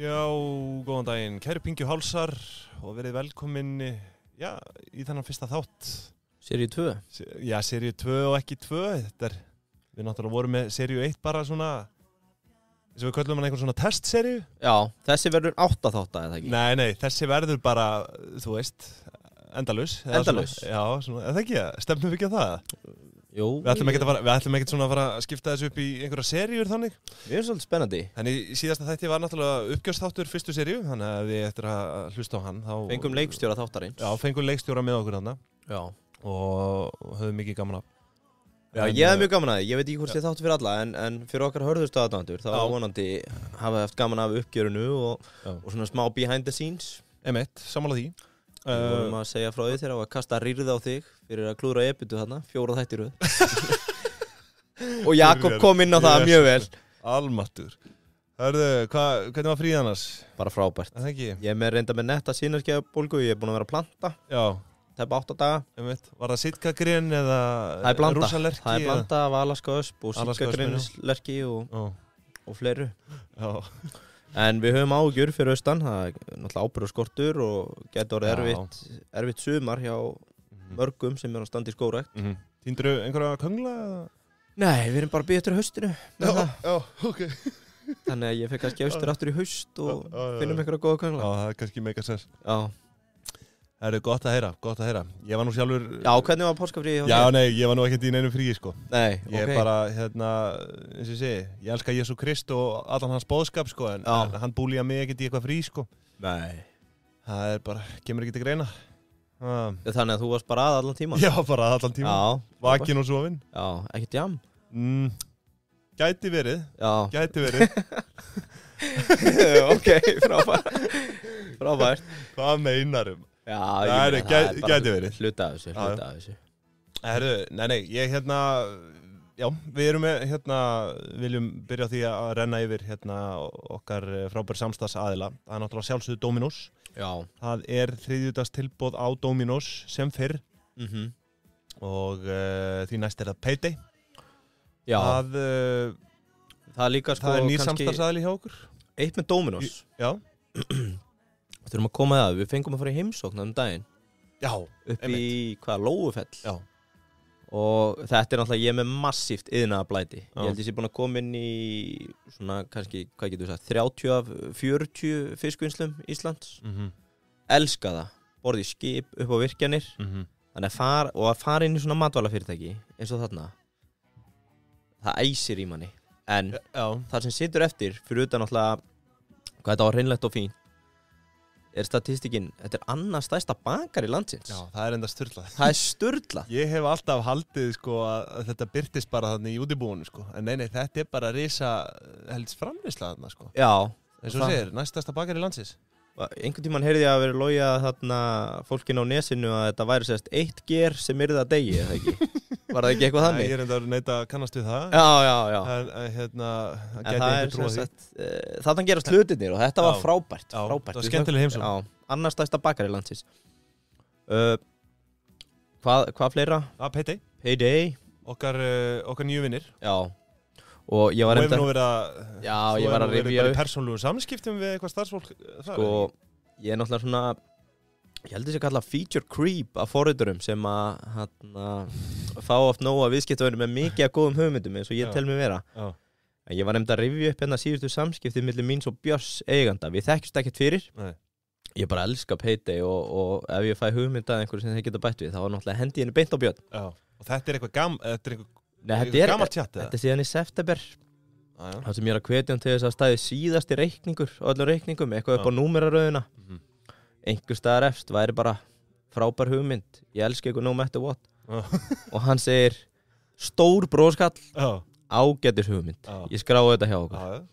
Já, góðan daginn, kæru Pingju Hálsar og verið velkomin í þennan fyrsta þátt. Seríu 2? Já, seríu 2 og ekki 2. Við náttúrulega vorum með seríu 1 bara svona, eins og við köllum hann einhvern svona testseríu. Já, þessi verður 8 þátta, eða ekki? Nei, þessi verður bara, þú veist, endalaus. Endalaus? Já, svona, eða ekki, stefnum við ekki á það? Jú. Við ætlum ekkert svona að fara að skipta þessu upp í einhverja seríur þannig. Við erum svolítið spennandi. Þannig síðasta þætti var náttúrulega uppgjörsþáttur fyrstu seríu, þannig að við eftir að hlusta á hann þá... Fengum leikstjóra þáttarins. Já, fengum leikstjóra með okkur þarna. Já. Og höfum mikið gaman af. Já, ég hef mjög gaman af því. Ég veit ekki hvort ég þáttu fyrir alla, en fyrir okkar hörðustu aðdáendur, þá vonandi hafa haft gaman af uppgjörinu og svona smá behind the scenes. Emmett, sammála því. Við vorum að segja frá því þegar að kasta rýrð á þig fyrir að klúra epitu þarna, 4 þættir röð. Og Jakob kom inn á það mjög vel. Almattur. Hörðu, hvernig var fríð annars? Bara frábært. Það ekki? Ég er með reynda með netta sýnarskeiðabólgu, ég er búin að vera að planta. Já. Tæpa 8 daga. Emmett, var það sitkagren eða rúsalerki? Það er blanda af alaska ösp og sitkagrenislerki og fleiru. Já. En við höfum ágjur fyrir austan, það er náttúrulega ábyrgð og skortur og getur orðið erfitt sumar hjá mörgum sem er að standa í skógrækt. Týndirðu einhverja köngla eða? Nei, við erum bara að bíða eftir haustinu. Já, ok. Þannig að ég fekk kannski austur aftur í haust og finnum einhverja góða köngla. Já, það er kannski mega sens. Já. Það eru gott að heyra. Ég var nú sjálfur... Já, hvernig var páskafríði hjá þér? Já, nei, ég var nú ekkert í neinum fríi, sko. Nei, Ég er bara, eins og ég segi, ég elska Jesú Krist og allan hans boðskap, sko, en hann búlíja mig ekkert í eitthvað frí, sko. Nei. Það er bara, kemur ekki til greina. Þannig að þú varst bara að allan tíma? Já, bara að allan tíma. Já. Vakin og sofin. Já, ekkert jam? Gæti verið. Já. Gæti verið. Ok, frábært. Hvað meinarum? Já, gæti verið. Hluta af þessu. Herru, nei, ég já, við erum með, viljum byrja á því að renna yfir, okkar frábær samstarfsaðila. Það er náttúrulega sjálfsögðu Dominos. Já. Það er þriðjudags tilboð á Dominos sem fyrr. Og því næst er það Payday. Já. Það er líka sko... Það er nýr samstarfsaðili hjá okkur. Eitt með Dominos. Já. Við þurfum að koma að það, við fengum að fara í heimsókn daginn. Já, upp í, Lóufell. Já. Og þetta er náttúrulega, ég er með massíft iðnaðarblæti. Ég held ég sé búin að koma inn í svona, kannski, hvað getur við sagt, 30 af 40 fiskvinnslum Íslands. Elska það, borði í skip upp á virkjanir. Þannig að fara inn í svona matvælafyrirtæki, eins og þarna, það æsir í manni. En það sem situr eftir, fyrir utan náttúrulega, hvað þetta var hreinlegt og fínt, er statistikinn, þetta er annars stærsta bakari landsins. Já, það er enda sturlað. Það er sturlað. Ég hef alltaf haldið, sko, að þetta birtist bara þarna í útibúinu, sko. En nei, þetta er bara risa helds framleiðsla þarna, sko. Já. Eins og segir, næst stærsta bakari landsins. Einhvern tímann heyrði ég að vera logið þarna fólkin á nesinu að þetta væri sérst 1 ger sem yrði að degi, eða ekki? Var það ekki eitthvað þannig? Nei, ég er enda að neita að kannast við það. Já. En það er sérst, þarna gerast hlutirnir og þetta var frábært. Já, það var skemmtileg heimsókn. Já, annars stærsta bakari landsins. Hvað fleira? Payday. Payday. Okkar nýju vinnir. Já. Og ég var enda... Þú hefur nú verið að... Ég var að rifja upp... persónulegu samskiptum við eitthvað starfsfólk... Sko, ég er náttúrulega svona... Ég held þess að kalla feature creep af forriturum sem að fá oft nóga viðskiptavinir með mikið af góðum hugmyndum eins og ég tel mig vera. Já. Ég var nefnd að rifja upp síðustu samskipti milli míns og Björns eiganda. Við þekkjumst ekkert fyrir. Nei. Ég bara elska Payday og ef ég fæ hugmynd að einhverju sem þeir geta bætt við þá var náttúrulega hendi henni beint á Björn. Já. Og þetta er eitthvað Nei, þetta er síðan í september. Það sem ég er að hvetja til þess að staði síðasti reikningur á öllum reikningum, eitthvað upp á númeraröðuna. Einhver staðar efst væri bara frábær hugmynd. Ég elska eitthvað no matter what. Og hann segir stór bróskall, ágætis hugmynd. Ég skráði þetta hjá okkur.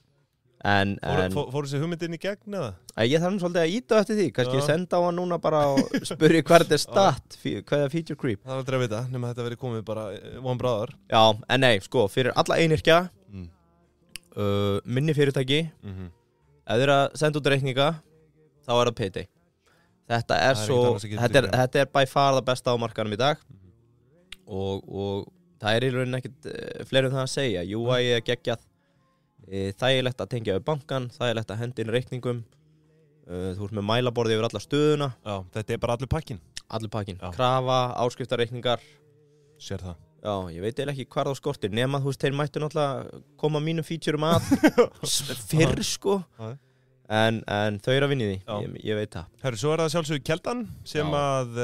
Fóru þessi hugmyndin í gegn eða? Ég þarf svolítið að íta eftir því. Kannski ég senda á hann núna bara og spyrja hvað þetta er stat, hvað er feature creep. Það er aldrei að vita, nema þetta verið komið bara von bráðar. Já, en nei, sko, fyrir alla einyrkja, minni fyrirtæki, ef þið er að senda út reikninga, þá er það Payday. Þetta er svo, þetta er by far það besta á markanum í dag og það er í rauninni ekkert fleiri það að segja. UI er geggjað. þægilegt að tengja við bankan, þægilegt að henda inn reikningum, þú ert með mælaborði yfir alla stöðuna. Já, þetta bara allur pakkin. Allur pakkin, krafa, áskriftarreikningar. Sér það. Já, ég veit ekki hvað það skortir, nema þú veist, þeir mættu náttúrulega koma mínum featurum að fyrr, sko. En þau eru að vinna í því, ég veit það. Herru, svo það sjálfsögur Keldan sem að,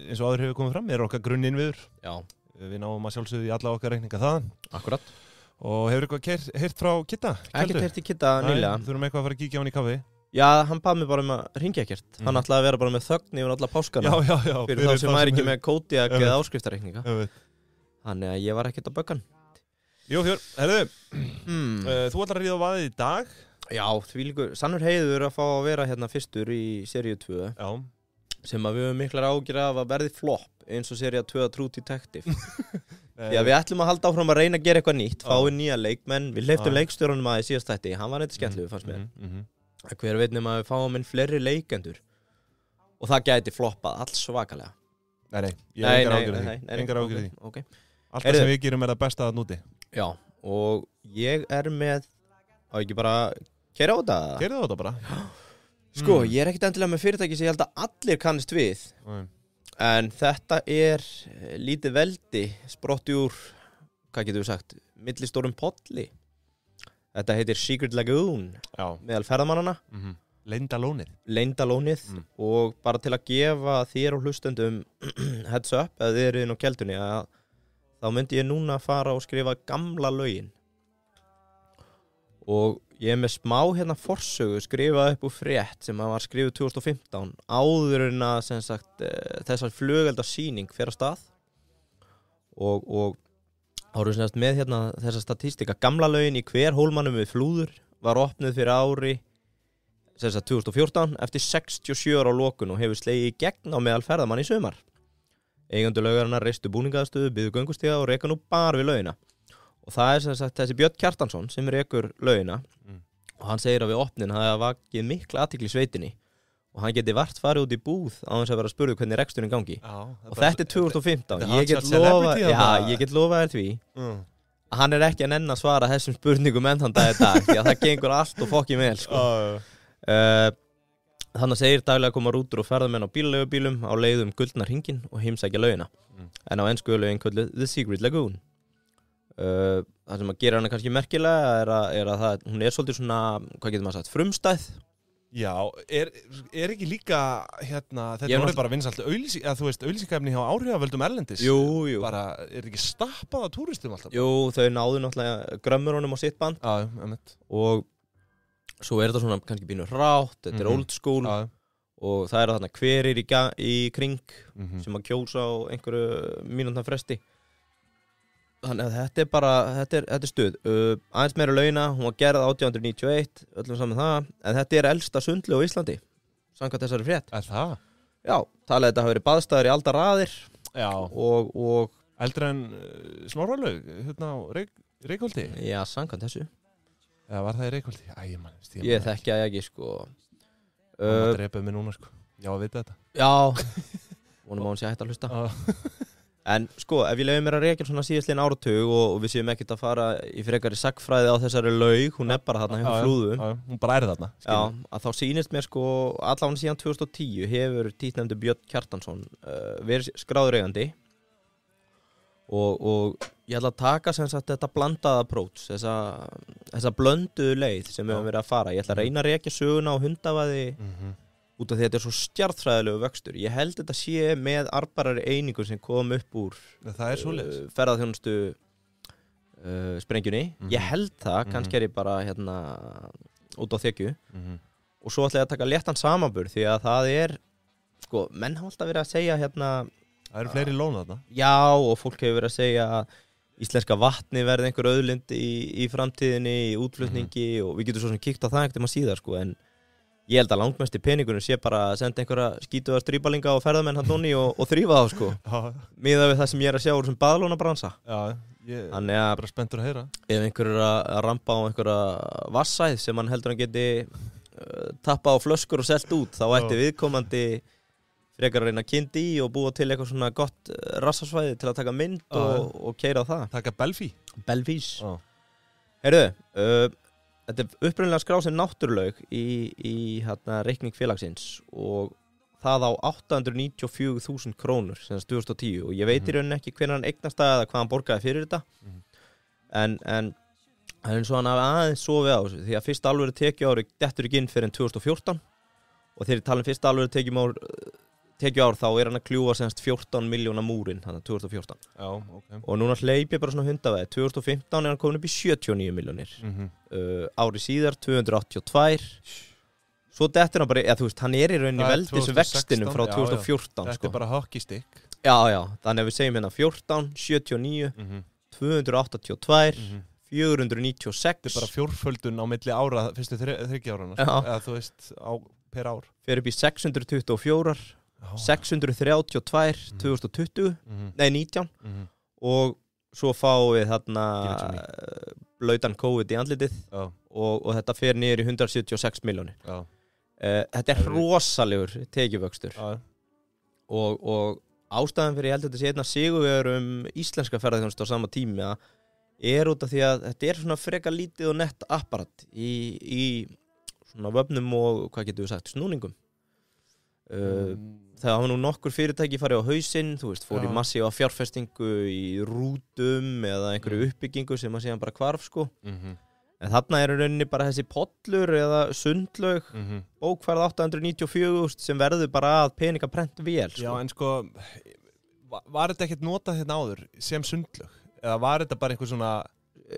eins og áður hefur komið fram, okkar grunninnviður. Já. Við náum að sjálfsögðu í alla okkar reikninga þaðan. Akkurat. Og hefur eitthvað heyrt frá Kitta? Ekkert heyrt í Kitta nýlega. Þurfum eitthvað að fara að kíkja á hann í kaffi? Já, hann bað mig bara að hringja ekkert. Hann ætlaði að vera bara með þögn yfir alla páskana. Já. Fyrir þá sem ekki með Kodiak eða áskriftarreikninga. Þannig að ég var ekkert á böggan. Jú, Fjör, herðu, þú ætlar að ríða á vaðið í dag. Já, því líkur, sannur heiður að fá að vera hérna fyrstur í seríu 2. Já. Sem að við höfum miklar ágjur af að verði flopp eins og seríu 2 True Detective. Því að við ætlum að halda áfram að reyna að gera eitthvað nýtt, fáið nýja leikmenn. Við hleyptum leikstjórunum að í síðast þætti, hann var eitthvað skemmtilegur fannst mér. Hver veit nema að við fáum inn fleiri leikendur og það gæti floppað alls svakalega. Nei, ég hef engar ágjur því. Okay. Allt sem við gerum það besta að núti. Já, og ég með, á ekki bara keyra á þetta? Keyra á þetta bara. Sko, ég ekkert endilega með fyrirtæki sem ég held að allir kannist við. En þetta lítið veldi sprotti úr, hvað getum við sagt, millistórum polli. Þetta heitir Secret Lagoon meðal ferðamannana. Leyndalónið. Og bara til að gefa þér og hlustendum heads up, eða þið eru inn á Keldunni, að þá myndi ég núna fara og skrifa gamla lögin. Og ég með smá hérna forsögu skrifað upp úr frétt sem var skrifuð 2015 áður en að sem sagt þessar flugeldasýning fer á stað og árum sem sagt með hérna þessa statístika gamla lögin í hver hólmanum við Flúður var opnuð fyrir ári sem sagt 2014 eftir 67 ára á lokun og hefur slegið í gegn á meðal ferðamann í sumar. Eigendur laugarinnar reistu búningaðstöðu, byggðu göngustíga og reka nú bara við lögina. Og það sem sagt þessi Björn Kjartansson sem rekur lögina og hann segir að við opnin hafa vakið mikla athygli í sveitinni og hann geti vart farið út í búð á þess að vera að spurðu hvernig reksturinn gangi. Og þetta 2015. Ég get lofað þér því að hann ekki að nenn að svara þessum spurningum enn þann dag í dag því að það gengur allt og fokkið vel sko. Þannig segir daglega að koma rútur og ferðamenn á bílaleigubílum á leiðum Gullna hringinn og heimsækja lögina. En á ensku lögin kölluð The Secret Lagoon. Það sem að gera hana kannski merkilega er að það, hún svolítið svona, hvað getur maður sagt, frumstæð. Já, ekki líka hérna, þetta er bara vinsælt auglýsingaefni hjá áhrifavöldum erlendis. Jú. Bara, ekki stappað af túristum alltaf? Jú, þau náðu náttúrulega grömmurunum á sitt band. Já, emitt. Og svo þetta svona kannski pínu hrátt, þetta old school. Og það þarna hverir í kring sem að kjósa á einhverju mínútna fresti. Þannig að þetta bara, þetta stuð. Aðeins meira launa, hún var gerð 1891, öllum saman það, en þetta elsta sundlaug á Íslandi, samkvæmt þessari frétt. Það? Já, talið þetta hafi verið baðstæður í aldaraðir. Já. Og eldri en Smáralaug, hérna á Reykholti? Já, samkvæmt þessu. Já, var það í Reykholti? Ég þekki að ekki, sko. Það drepaði mig núna, sko. Já, að vita þetta. Já, vonum að hún sé hægt að hlusta. En sko, ef ég lefði mér að rekja svona síðastliðin áratug og við séum ekkert að fara í frekari sagnfræði á þessari laug, hún bara þarna hjá Flúðu. Já, hún bara þarna. Já, að þá sýnist mér sko, allavega síðan 2010 hefur títnefndu Björn Kjartansson verið skráður eigandi og ég ætla að taka sem sagt þetta blandaða approach, þessa blönduðu leið sem við höfum verið að fara. Ég ætla að reyna að rekja söguna á hundavaði út af því að þetta svo stjarnfræðilegu vöxtur. Ég held þetta sé með arbarari einingu sem kom upp úr ferðaþjónustu sprengjunni. Ég held það, kannski ég bara hérna út á þekju. Og svo ætla ég að taka léttan samanburð því að það sko, menn hafa alltaf verið að segja hérna það eru fleiri lón þarna. Já, og fólk hefur verið að segja að íslenska vatni verði einhver auðlind í framtíðinni, í útflutningi og við getum svo sem kíkt á það einhvern síðar sko, en ég held að langmesti peningunum sé bara að senda einhverja skítuða strípalinga og ferðamenn hann nonni og þrífa þá sko. Miðað við það sem ég að sjá úr sem baðlónabransa. Já, ég er bara spenntur að heyra. Ef einhver að rampa á einhverja vassæð sem hann heldur hann geti tappa á flöskur og selt út, þá ætti viðkomandi frekar að reyna kyndi í og búa til eitthvað svona gott rassasvæði til að taka mynd og keyra á það. Taka Belfís. Heyrðu, þetta upprunalega skráð sem náttúrulaug í reikning félagsins og það á 894.000 krónur sem 2010 og ég veit í rauninni ekki hvernig hann eignast það eða hvað hann borgaði fyrir þetta en það er eins og hann hafi aðeins sofið á þessu því að fyrsta alvöru tekjuári dettur ekki inn fyrir 2014 og þegar ég tala fyrsta alvöru tekjuár þá hann að kljúfa semst 14 miljóna múrin þannig 2014 Já, okay. Og núna hleyp ég bara svona hundaveð 2015 hann komin upp í 79 miljónir ári síðar 282 svo dettur hann bara, þú veist, hann í rauninni veldis vextinum frá 2014 Þetta bara hockeystick Já, þannig að við segjum hérna 14, 79 282 496 Þetta bara fjórföldun á milli ára fyrstu 30 árana eða þú veist, per ár Fer upp í 624 632 2020 nei 19 og svo fáum við þarna blautan COVID í andlitið og þetta fer niður í 176 miljónir þetta rosalegur tekjuvöxtur og ástæðan fyrir ég held að þetta sé einna sigur íslenska ferðarþjónustu á sama tíma út af því að þetta svona frekar lítið og nett apparat í svona vöfnum og hvað getur við sagt, snúningum það hafa nú nokkur fyrirtæki farið á hausinn, þú veist, fór í massíva fjárfestingu í rútum eða einhverju uppbyggingu sem að síðan bara hvarf sko en þarna rauninni bara þessi pollur eða sundlaug bókfærð 894 sem verður bara að peningaprent vel sko. Já, en sko var þetta ekkert notað hérna áður sem sundlaug eða var þetta bara einhver svona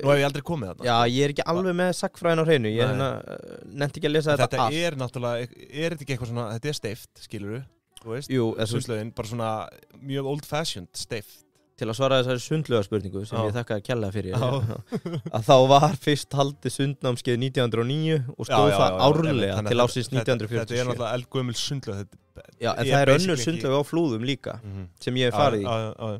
nú hef ég aldrei komið þarna Já, ég ekki alveg með sagnfræðin á hreinu ég nefndi ekki að lesa þetta allt Þetta náttúrulega, þetta ekki eitthvað svona þetta steift, skilurðu, þú veist sundlaugin, bara svona mjög old fashioned steift Til að svara þessari sundlaugarspurningu sem ég þakka að kella fyrir að þá var fyrst haldið sundnámskeið 1909 og stóð það árlega til ásins 1947 Þetta náttúrulega eldgömul sundlaug Já, en það önnur sundlaug á Flúðum líka sem ég hef farið í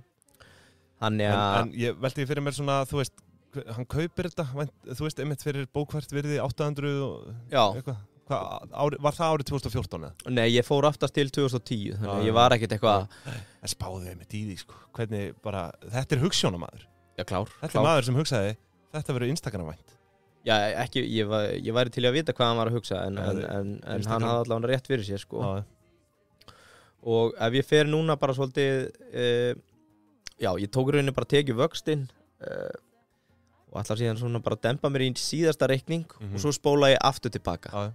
Þannig að En ég velti fyrir mér svona, þú veist hann kaupir þetta, þú veist, einmitt fyrir bókvært virði 800 og eitthvað var það árið 2014 eða? Nei, ég fór aftast til 2010 þannig að ég var ekkert eitthvað En spáði einmitt í því, sko hvernig bara, þetta hugsjónamaður Já, klár Þetta maður sem hugsaði, þetta verður Instagram-vænt Já, ekki, ég væri til að vita hvað hann var að hugsa en hann hafði allavega rétt fyrir sér, sko Og ef ég fer núna bara svolítið já, ég tók rauninni bara tekið vöxtinn og ætla síðan svona bara að dempa mér í síðasta reikning og svo spóla ég aftur tilbaka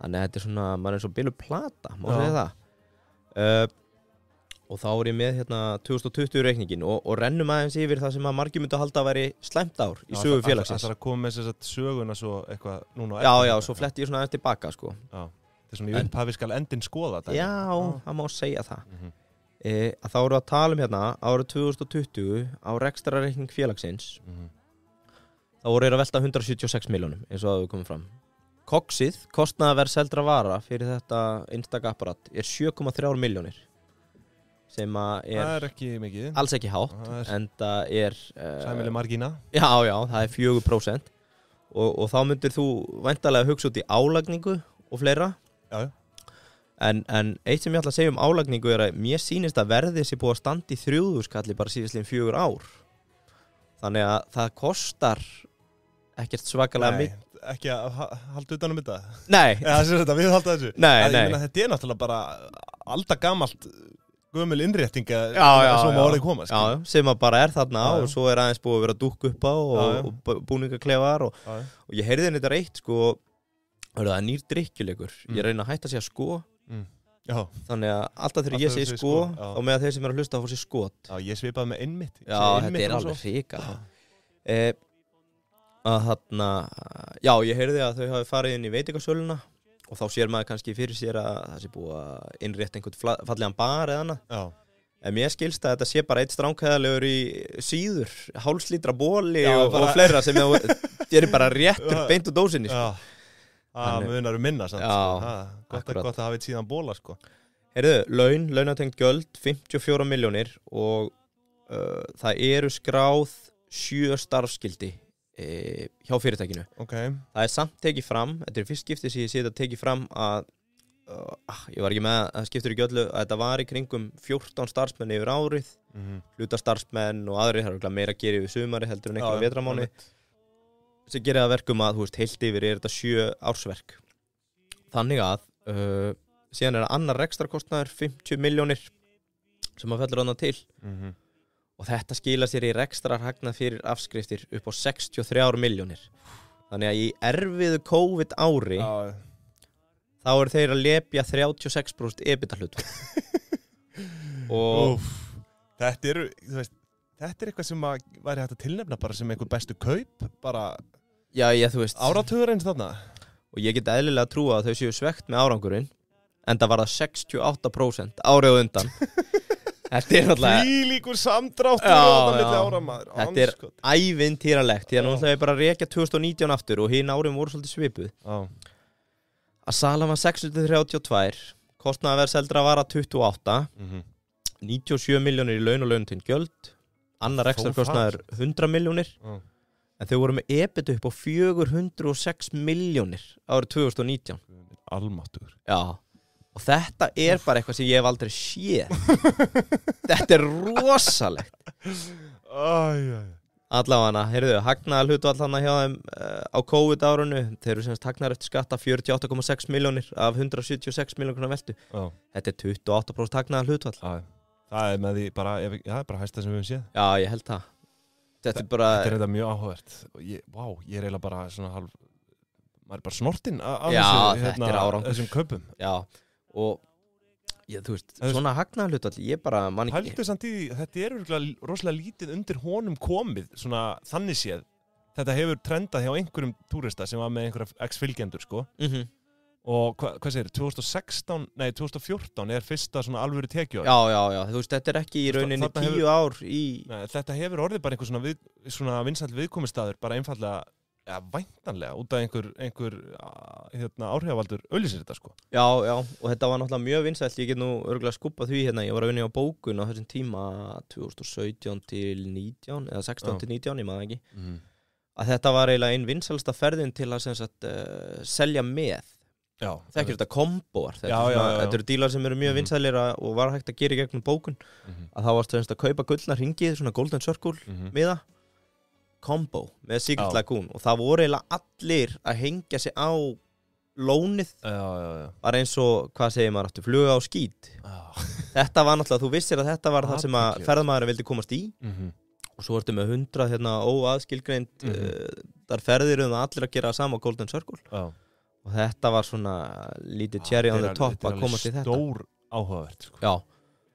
Þannig að þetta svona, maður svo bilur plata, má segja það og þá ég með hérna 2020 reikningin og rennum aðeins yfir það sem að margir myndu að halda að væri slæmt ár í sögu félagsins Það er að koma með þess að söguna svo eitthvað núna Já, svo fletti ég svona aðeins tilbaka sko Þetta svona í upphafi skal endinn skoða þetta Já, það má segja það að þá erum við að tala hérna árið 2020 á rekstrarreikning félagsins þá voru að velta 176 miljónum eins og það við komum fram Koksið, kostnaðarverð seldra vara fyrir þetta einstaka apparat 7,3 miljónir sem að það er ekki mikið alls ekki hátt en það sæmileg margína Já, það er 4% og þá myndir þú væntanlega hugsa út í álagningu og fleira Já En eitt sem ég ætla að segja álagningu að mér sýnist að verðið sé búið að standa í 3.000 kalli bara síðastliðin 4 ár Þannig að það kostar ekkert svakalega mikið ekki að halda utan þetta Nei við halda þessu Nei Þetta náttúrulega bara aldagamalt gömul innréttinga svo má orðið koma Já, sem að bara þarna og svo aðeins búið að vera dúkk upp á og búningaklefar og ég heyrði henni þetta reitt sko það er nýr drykkjuleikur ég reyna að hætta að segja sko þannig að alltaf þegar ég segi sko og með að þeir sem eru að hlusta að fá sér skot Já, ég svipaði með einmitt Já, þetta er alveg hrika að þarna já, ég heyrði að þau hafi farið inn í veitingasöluna og þá sér maður kannski fyrir sér að það sé búið að innrétta einhvern fallegan bar eða annað en mér skilst að þetta sé bara eitt stránkæðalegur í síður hálfslítra bóli og fleira sem er bara réttur beint úr dósinni sko. Munar minna samt gott að hafa eitt síðan bóla sko. Heyrðu, launatengt gjöld 54 miljónir og það eru skráð 7 starfsskildi hjá fyrirtækinu Það er samt tekið fram, þetta er fyrst skipti sem ég sé þetta tekið fram að ég var ekki með að skiptur ekki öllu að þetta var í kringum 14 starfsmenn yfir árið hluta starfsmenn og aðrir það er meira að gera yfir sumari heldur en einhverja vetramáni sem gerir það verkum að, þú veist, heilt yfir er þetta 7 ársverk. Þannig að síðan er það annar rekstrarkostnaður 50 milljónir sem að fellur þarna til og þetta skila sér í rekstrarhagnað fyrir afskriftir upp á 63 milljónir. Þannig að í erfiðu COVID ári þá eru þeir að lepja 36% EBITDA hlut. Og þetta eru, þú veist, þetta eitthvað sem að væri hægt að tilnefna bara sem einhver bestu kaup, bara þú veist, áratugur eins þarna. Og ég get eðlilega að trúa að þau séu svegt með árangurinn, en það var það 68% árið undan. Þetta er náttúrulega Þvílíkur samdráttur á milli ára maður. Þetta er ævintýralegt. Því að nú ætla ég bara að rekja 2019 aftur og hin árin voru svolítið svipuð. Að salan var 632, kostnaðarverð seldra var að 28, 97 milljónir í laun og launatengd gjöld, annar rekstrarkostnaður 100 milljónir, en þau voru með EBITDA upp á 406 milljónir árið 2019. Almáttugur. Já. Og þetta er bara eitthvað sem ég hef aldrei séð. Þetta er rosalegt. Allavega, heyrðu, hagnaðar hlutvall þarna hjá þeim á COVID-árunu. Þeir eru semst hagnaðar eftir skatta 48,6 milljónir af 176 milljónir veltu. Þetta er 28% hagnaðar hlutvall. Það er með því bara, bara hæsta sem við höfum séð. Já, ég held það. Þetta er þetta mjög áhugavert. Ég er eiginlega bara svona maður er bara snortinn af þessum kaupum. Já. Og þú veist, svona hagnaðarhlutvall, ég bara man ekki. Hældu samt í, þetta er rosalega lítið undir honum komið, svona þannig séð. Þetta hefur trendað hjá einhverjum túrista sem var með einhverja ex-fylgjendur, sko. Og hvað segir, 2014 er fyrsta svona alvöru tekjuár. Já, þú veist, þetta er ekki í rauninni 10 ár í... Nei, þetta hefur orðið bara einhver svona vinsæll viðkomustaður, bara einfallega væntanlega út af einhver áhrifavaldur auglýsir þetta, sko. Já, og þetta var náttúrulega mjög vinsælt. Ég get nú örugglega skubbað því hérna. Ég var að vinna á bókun á þessum tíma 2017 til 19 eða 16 til 19, ég maður ekki. Að þetta var eiginlega einn vinsælsta ferðin til að sem sagt, selja með. Þekkir þetta komboar. Þetta eru dílar sem eru mjög vinsælir og var hægt að gera í gegnum bókun. Að þá varst að kaupa gullna hringið, svona Golden Circle miða. Combo með Secret Lagoon og það voru eiginlega allir að hengja sig á lónið. Var eins og, hvað segir maður aftur, fluga á skít. Þetta var náttúrulega, þú vissir að þetta var það sem að ferðamaðurinn vildi komast í og svo ertu með 100 hérna óaðskilgreind þar ferðir allir að gera það sama á Golden Circle og þetta var svona lítið cherry on the top að komast í þetta. Þetta er stór áhugavert, sko. Já,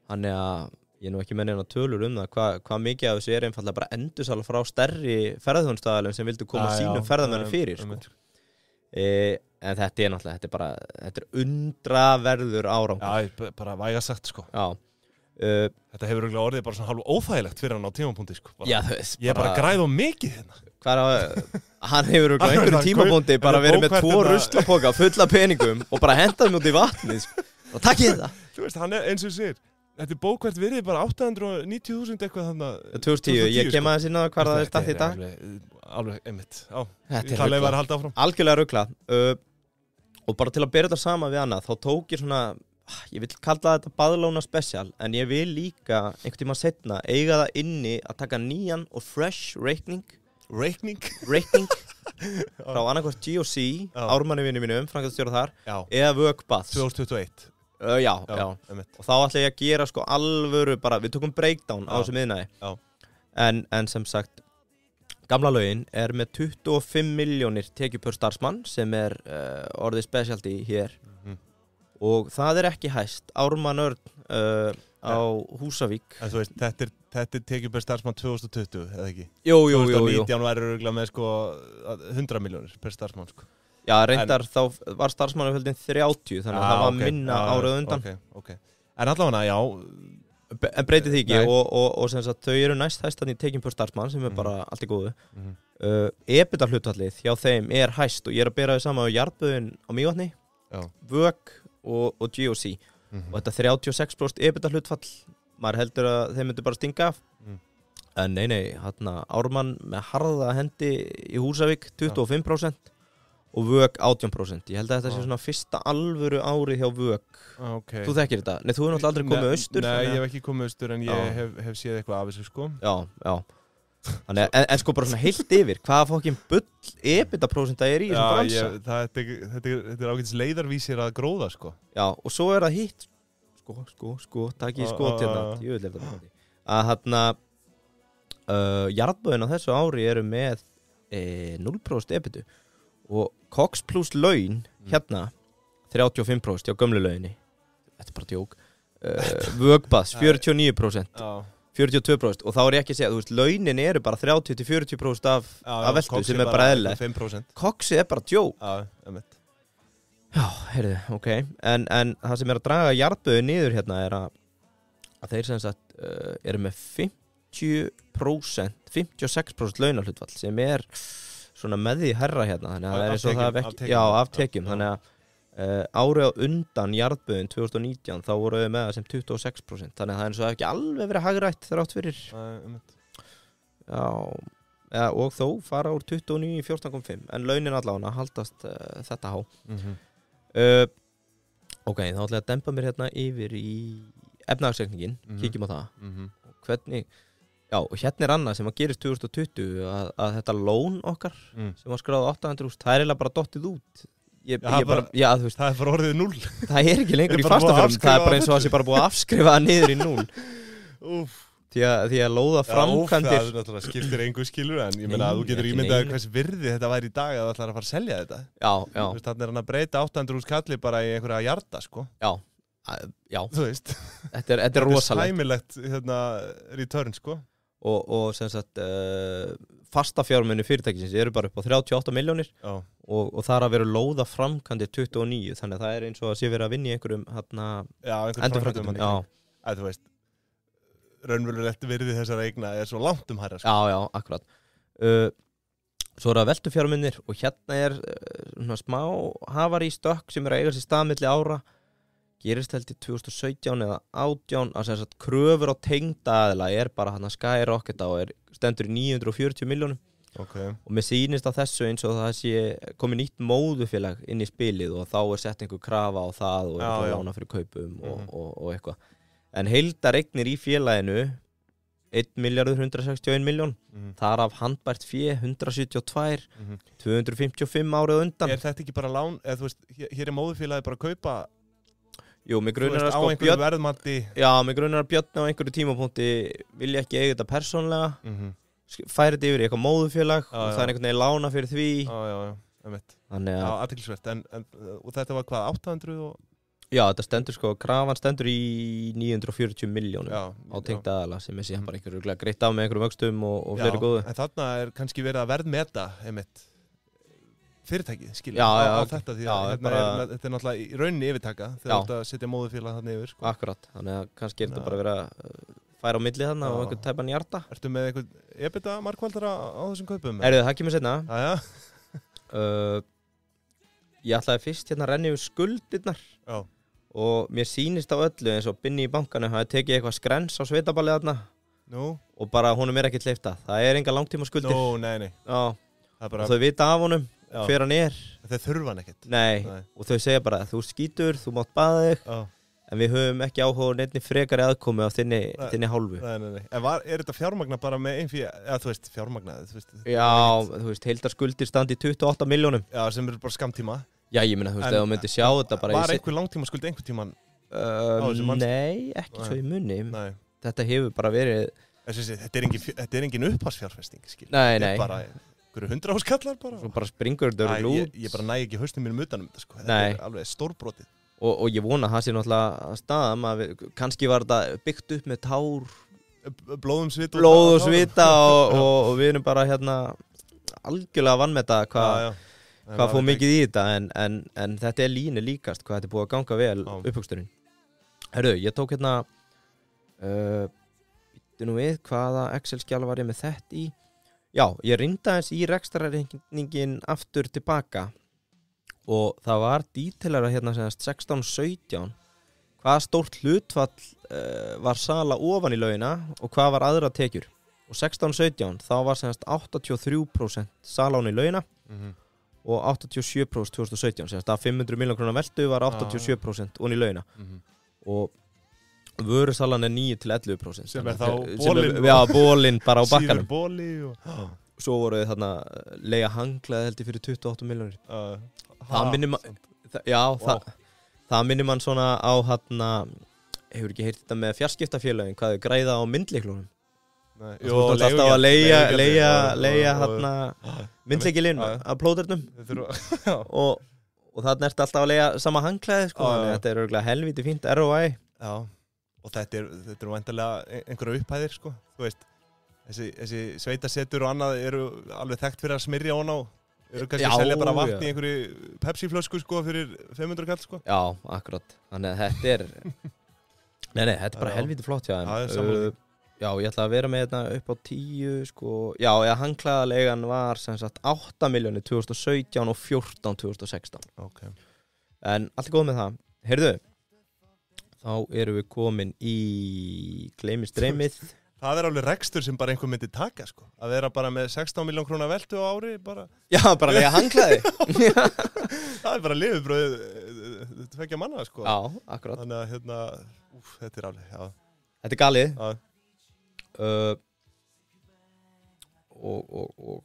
þannig að ég nú ekki með neina tölur það hvað mikið af þessu er einfallega bara endursala frá stærri ferðarþjónustaðalum sem vildu koma sínum ferðamönnum fyrir, sko. En þetta er náttúrulega, þetta er undraverður árangur. Já, bara væga sagt, sko. Já. Þetta hefur örugglega orðið bara svona hálf óþægilegt fyrir hann á tímapunkti, sko. Já, þú veist. Ég er bara græð á mikið hérna. Hann hefur örugglega einhverjum tímapunkti bara verið með 2 ruslapoka fulla peningum og bara hentað út í vatnið, sko. Og takkið þetta. Þú veist, hann er eins og sér. Þetta er bókvært virðið bara 890.000 eitthvað þannig. 2010, ég kem aðeins inn á hvað það er statt í dag. Alveg einmitt, já. Það er að halda áfram. Algjörlega ruglað. Og bara til að bera þetta sama við annað, þá tók ég svona, ég vil kalla þetta baðlána special, en ég vil líka einhvern tíma setna eiga það inni að taka nýjan og fresh reikning frá annarkvort GOC, ármanni vinnu mínum, framkvæmdastjóra þar, eða Vökbaths 2021. Já. Og þá ætla ég að gera sko alvöru bara, við tökum breakdown á þessu miðnæði. En sem sagt, gamla lögin er með 25 milljónir tekið per starfsmann sem er orðið specialty hér. Og það er ekki hæst. Ármann Örn á Húsavík. En þú veist, þetta er tekið per starfsmann 2020, eða ekki? Jú. 2019 væri örugglega með sko 100 milljónir per starfsmann, sko. Já, reyndar þá var starfsmannafjöldin 30, þannig að það var minna árið undan. Okay. En allavega, já. En breytið því ekki og sem sagt, þau eru næst hæst þannig tekin per starfsmann sem er bara allt í góðu. EBITDA hlutfallið hjá þeim er hæst og ég er að bera þau saman á Jarðböðin á Mývatni, Vök og GOC. Og þetta 36% EBITDA hlutfall, maður heldur að þeim myndi bara stinga af. En nei, hérna Ármann með harða hendi í Húsavík 25%. Og Vök 18%. Ég held að þetta sé svona fyrsta alvöru árið hjá Vök. Þú þekkir þetta? Nei, þú hefur náttúrulega aldrei komið austur. Nei, ég hef ekki komið austur en ég hef séð eitthvað af þessu, sko. Já. Þannig, en sko bara svona heilt yfir, hvaða fokkin bull EBITDA-prósenta í þessum bransa? Þetta ágætis leiðarvísir að gróða, sko. Já, og svo það hitt, takk í skot hérna, að þarna, jarðböðin á þessu ári eru með 0% EBITDA og Cox plus laun hérna 35% á gömlu launinni. Þetta bara djók. Vögbaðs 49%. 42% og þá ég ekki að segja, þú veist, launin eru bara 30-40% af veltu sem bara eðlilegt. Coxi bara djók. Já, heyrðu, ok. En það sem að draga jarðböðu niður hérna að þeir sem sagt eru með 50%, 56% launahlutfall sem svona með því herra hérna, þannig að það eins og það ekki, af tekjum, þannig að árið á undan jarðböðin 2019 þá voru við með það sem 26%, þannig að það eins og það ekki alveg verið hagrætt þrátt fyrir og þó fara úr 29 í 14,5 en launin allavega haldast þetta há. Ok, þá ætla ég að dempa mér hérna yfir í efnahagsreikningin, kíkjum á það. Hvernig, og hérna annað sem að gerist 2020 að þetta lón okkar sem var skráð 800.000, það eiginlega bara dottið út. Þú veist, það bara orðið 0. Það ekki lengur í fastafjörðum, það bara eins og það sé bara búið að afskrifa það niður í 0. Því að lóða framkvæmdir. Það náttúrulega skiptir engu skilur, en ég meina að þú getur ímyndað hvers virði þetta væri í dag að þú ætlar að fara að selja þetta. Já. Þú veist, þannig hann að breyta 800.000 kalli bara í einhverja jarda, sko. Já. Þú veist. Þetta er rosalegt. Þetta er sæmilegt return, sko. Og sem sagt fastafjármunir fyrirtækisins eru bara upp á 38 milljónir og það að vera lóða framkvæmdir 29, þannig að það er eins og að sé verið að vinna í einhverjum endurframkvæmdum. Þú veist, raunverulegt virði þessara eigna er svo langt hærra, sko. Já, akkurat. Svo það veltufjármunir og hérna svona smá hafari stökk sem að eiga sér stað milli ára. Gerist held í 2017 eða 18 að sem sagt kröfur á tengda aðila bara hann að skyrocket og stendur í 940 milljónum. Okay. Og mér sýnist á þessu eins og það sé komið nýtt móðufélag inn í spilið og þá sett einhver krafa á það og einhver lána fyrir kaupum og eitthvað. En heildareignir í félaginu 1.161 milljón, þar af handbært fé 172, 255 árið undan. Þetta ekki bara lán, eða þú veist, hér móðufélagi bara að kaupa. Jú, mig grunar að sko Björn mig grunar að Björn á einhverju tímapunkti vilja ekki eiga þetta persónlega færi þetta yfir í eitthvað móðufélag og það er einhvern veginn lána fyrir því. Þannig að athyglisvert, og þetta var hvað, 800 og... Já, þetta stendur sko, krafan stendur í 940 milljónum á tengda aðala sem sé bara einhverju greitt af með einhverjum vöxtum og fleiri góðu. En þarna er kannski verið að verðmeta fyrirtækið, skilja, á þetta því að þetta er náttúrulega í rauninni yfirtaka þegar þú ert að setja móðufélag þarna yfir, sko. Akkurat, þannig að kannski er þetta bara verið að færa á milli þarna og einhvern tæpan hjarta. Ertu með einhvern EBITDA markvaldara á þessum kaupum? Það kemur seinna. Ég ætlaði fyrst hérna að renna yfir skuldirnar og mér sýnist á öllu eins og Binni í bankanum hafi tekið eitthvað skrens á sveitaballið þarna og bara honum er ekki hleypt að. Það er enga langtíma skuldir. Nei. Og þau vita af honum hver hann er. Þeir þurfa hann ekkert. Nei, og þau segja bara þú skítur, þú mátt baða þig en við höfum ekki áhuga neinni frekari aðkomi á þinni hálfu. Nei. En er þetta fjármagna bara með einn fyrir, þú veist, fjármagnaði, þú veist? Já, þú veist, heildarskuldir standi í 28 milljónum. Já, sem eru bara skammtíma. Já, ég meina, þú veist, ef þú myndir sjá þetta bara var einhver langtíma skuld einhver tíman? Nei, ekki svo í munni. Þetta hefur bara verið... Þetta er engin upphásfjárfesting, skil. Nei. Bara 100 áskallar bara. Svo bara springur þetta lút. Ég bara næ ekki haustum mínum utanum þetta, sko. Þetta er alveg stórbrotið. Og ég vona að það sé náttúrulega staðam að kannski var þetta byggt upp með tár. Blóð og svita og við erum bara hérna algjörlega vannmeta hvað fór mikið í þetta en þetta er línu líkast hvað þetta er búið að ganga vel upphugsturinn. Herru, ég tók hérna býttu nú við hvaða Excel-skjal var ég með þetta í. Já, ég rýndi aðeins í rekstrarreikningin aftur tilbaka og það var dítilara hérna sem 16-17 hvað stórt hlutfall var sala ofan í laugina og hvað var aðra tekjur. Og 16-17 þá var sem 83% sala ofan í laugina og 87% 2017, sem að 500 milljón krónar veltu var 87% ofan í laugina. Og vörusalan 9-11%. Sem þá bólinn. Já, bólinn bara á bakkanum. Síður bóli Svo voru þið þarna leigja hanglaði held ég fyrir 28 milljónir. Það minnir það minnir mann svona á þarna, hefur ekki heyrt þetta með fjarskiptafélögin, hvað þau græða á myndlyklunum. Þú veist alltaf að leigja þarna myndlykilinn af plóternum og þarna ertu alltaf að leigja sama hangklæði sko, þannig að þetta er örugglega helviti fínt ROI. Já, og þetta er væntanlega einhverja upphæðir sko, þú veist, þessi sveitasetur og annað eru alveg þekkt fyrir að smyrja á eru kannski að selja bara vatn í einhverju Pepsi-flösku sko fyrir 500 kall sko. Já, akkurat, þannig að þetta er þetta er bara helviti flott hjá þeim. Já, ég ætla að vera með þetta upp á 10 sko. Já, hangklæðaleigan var sem sagt 8 milljónir 2017 og 14 2016. Okay. En allt er góð með það. Heyrðu, þá erum við komin í gleymistreymið. Það alveg rekstur sem bara einhver myndi taka sko. Að vera bara með 16 miljón króna veltu á ári bara. Já, bara leiga hangklæði. Það bara lifibrauð tveggja manna sko. Já, akkurat. Þannig að þetta er alveg, já. Þetta er galið. Já.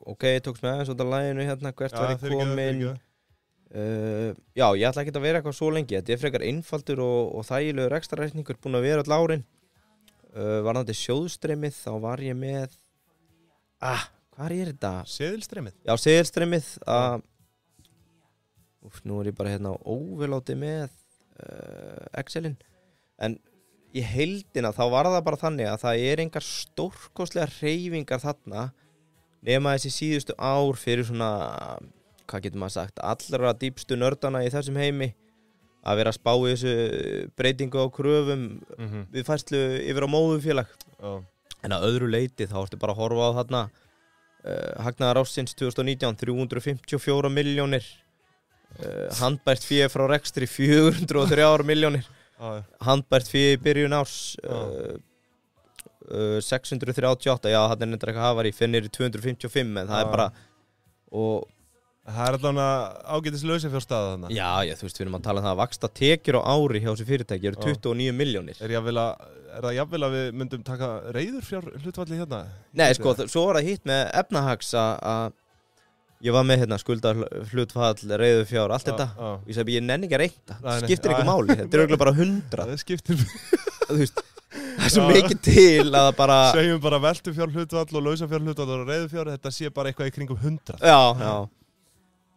Ok, tókst með aðeins út af laginu hérna, hvert var ég komin. Já, ég ætla ekki að vera eitthvað svo lengi. Þetta er frekar einfaldur og þægilegur rekstrarreikningur búin að vera all árin. Varðandi sjóðstreymið, þá var ég með hvað er þetta? Seðilstreymið? Já, seðilstreymið. Nú er ég bara hérna óviláti með Excelin. En í heildina þá var það bara þannig að það er engar stórkostlegar hreyfingar þarna nema þessi síðustu ár fyrir svona, hvað getur maður sagt, allra dýpstu nördana í þessum heimi að vera að spá í þessu breytingu á kröfum við færslu yfir á móðufélag. En að öðru leiti þá ertu bara að horfa á þarna hagnaðar ársins 2019 354 milljónir, handbært fé frá rekstri 403 milljónir, handbært fé í byrjun árs 638, já það er nefndir eitthvað hafari, finnir í 255, en það er bara og það er allavega ágætis lausafjárstaða þannig. Já, þú veist, við erum að tala um það að vaxta tekjur á ári hjá þessu fyrirtæki eru 29 milljónir. Er það jafnvel að við myndum taka reiðurfjár hlutfalli hérna? Nei, sko, svo var það hitt með efnahags að ég var með hérna skuldar hlutfall, reiðurfjár, allt þetta. Ég sagði, ég nenni ekki að reynda. Það skiptir ekki máli, þetta er örugglega bara 100. Það skiptir. Þú veist, það er svo mikið til að bara segjum bara veltufjár hlutfall og lausafjár hlutfall og reiðurfjár, þetta sé bara eitthvað í kringum 100. Já.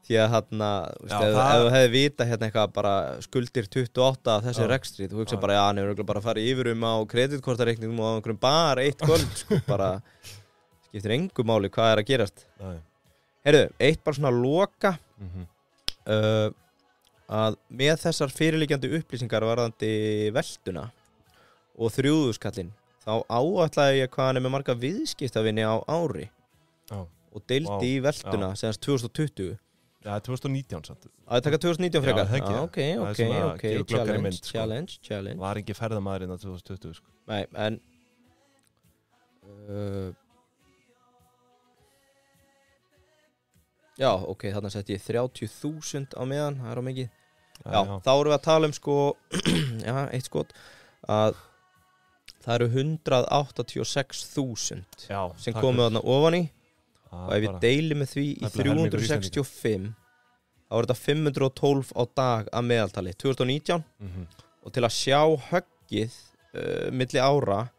Því að þarna, ef þú hefði vita hérna eitthvað bara skuldir 28 af þessi rekstri, þú hugsa bara, hann hefur bara farið yfir á kreditkortareikningum og á einhverjum bara eitt kvöld, sko, bara skiptir engu máli hvað er að gerast. Heyrðu, eitt bara svona loka, að með þessar fyrirliggjandi upplýsingar varðandi veltuna og þrjúðuskallinn, þá áætlaði ég hvað hann er með marga viðskiptavinni á ári og deildi í veltuna sem 2020. Já, 2019 samt. Það taka 2019 frekar? Já, ok. Challenge. Var ekki ferðamaðurinn á 2020, sko. Nei, en já, ok, þarna sett ég 30.000 á meðan, það er á mikið. Já, þá erum við að tala um, sko, já, eitt skot, að það eru 186.000 sem komið þarna ofan í. Og ef ég deili með því í 365 þá er þetta 512 á dag að meðaltali 2019 og til að sjá höggið milli ára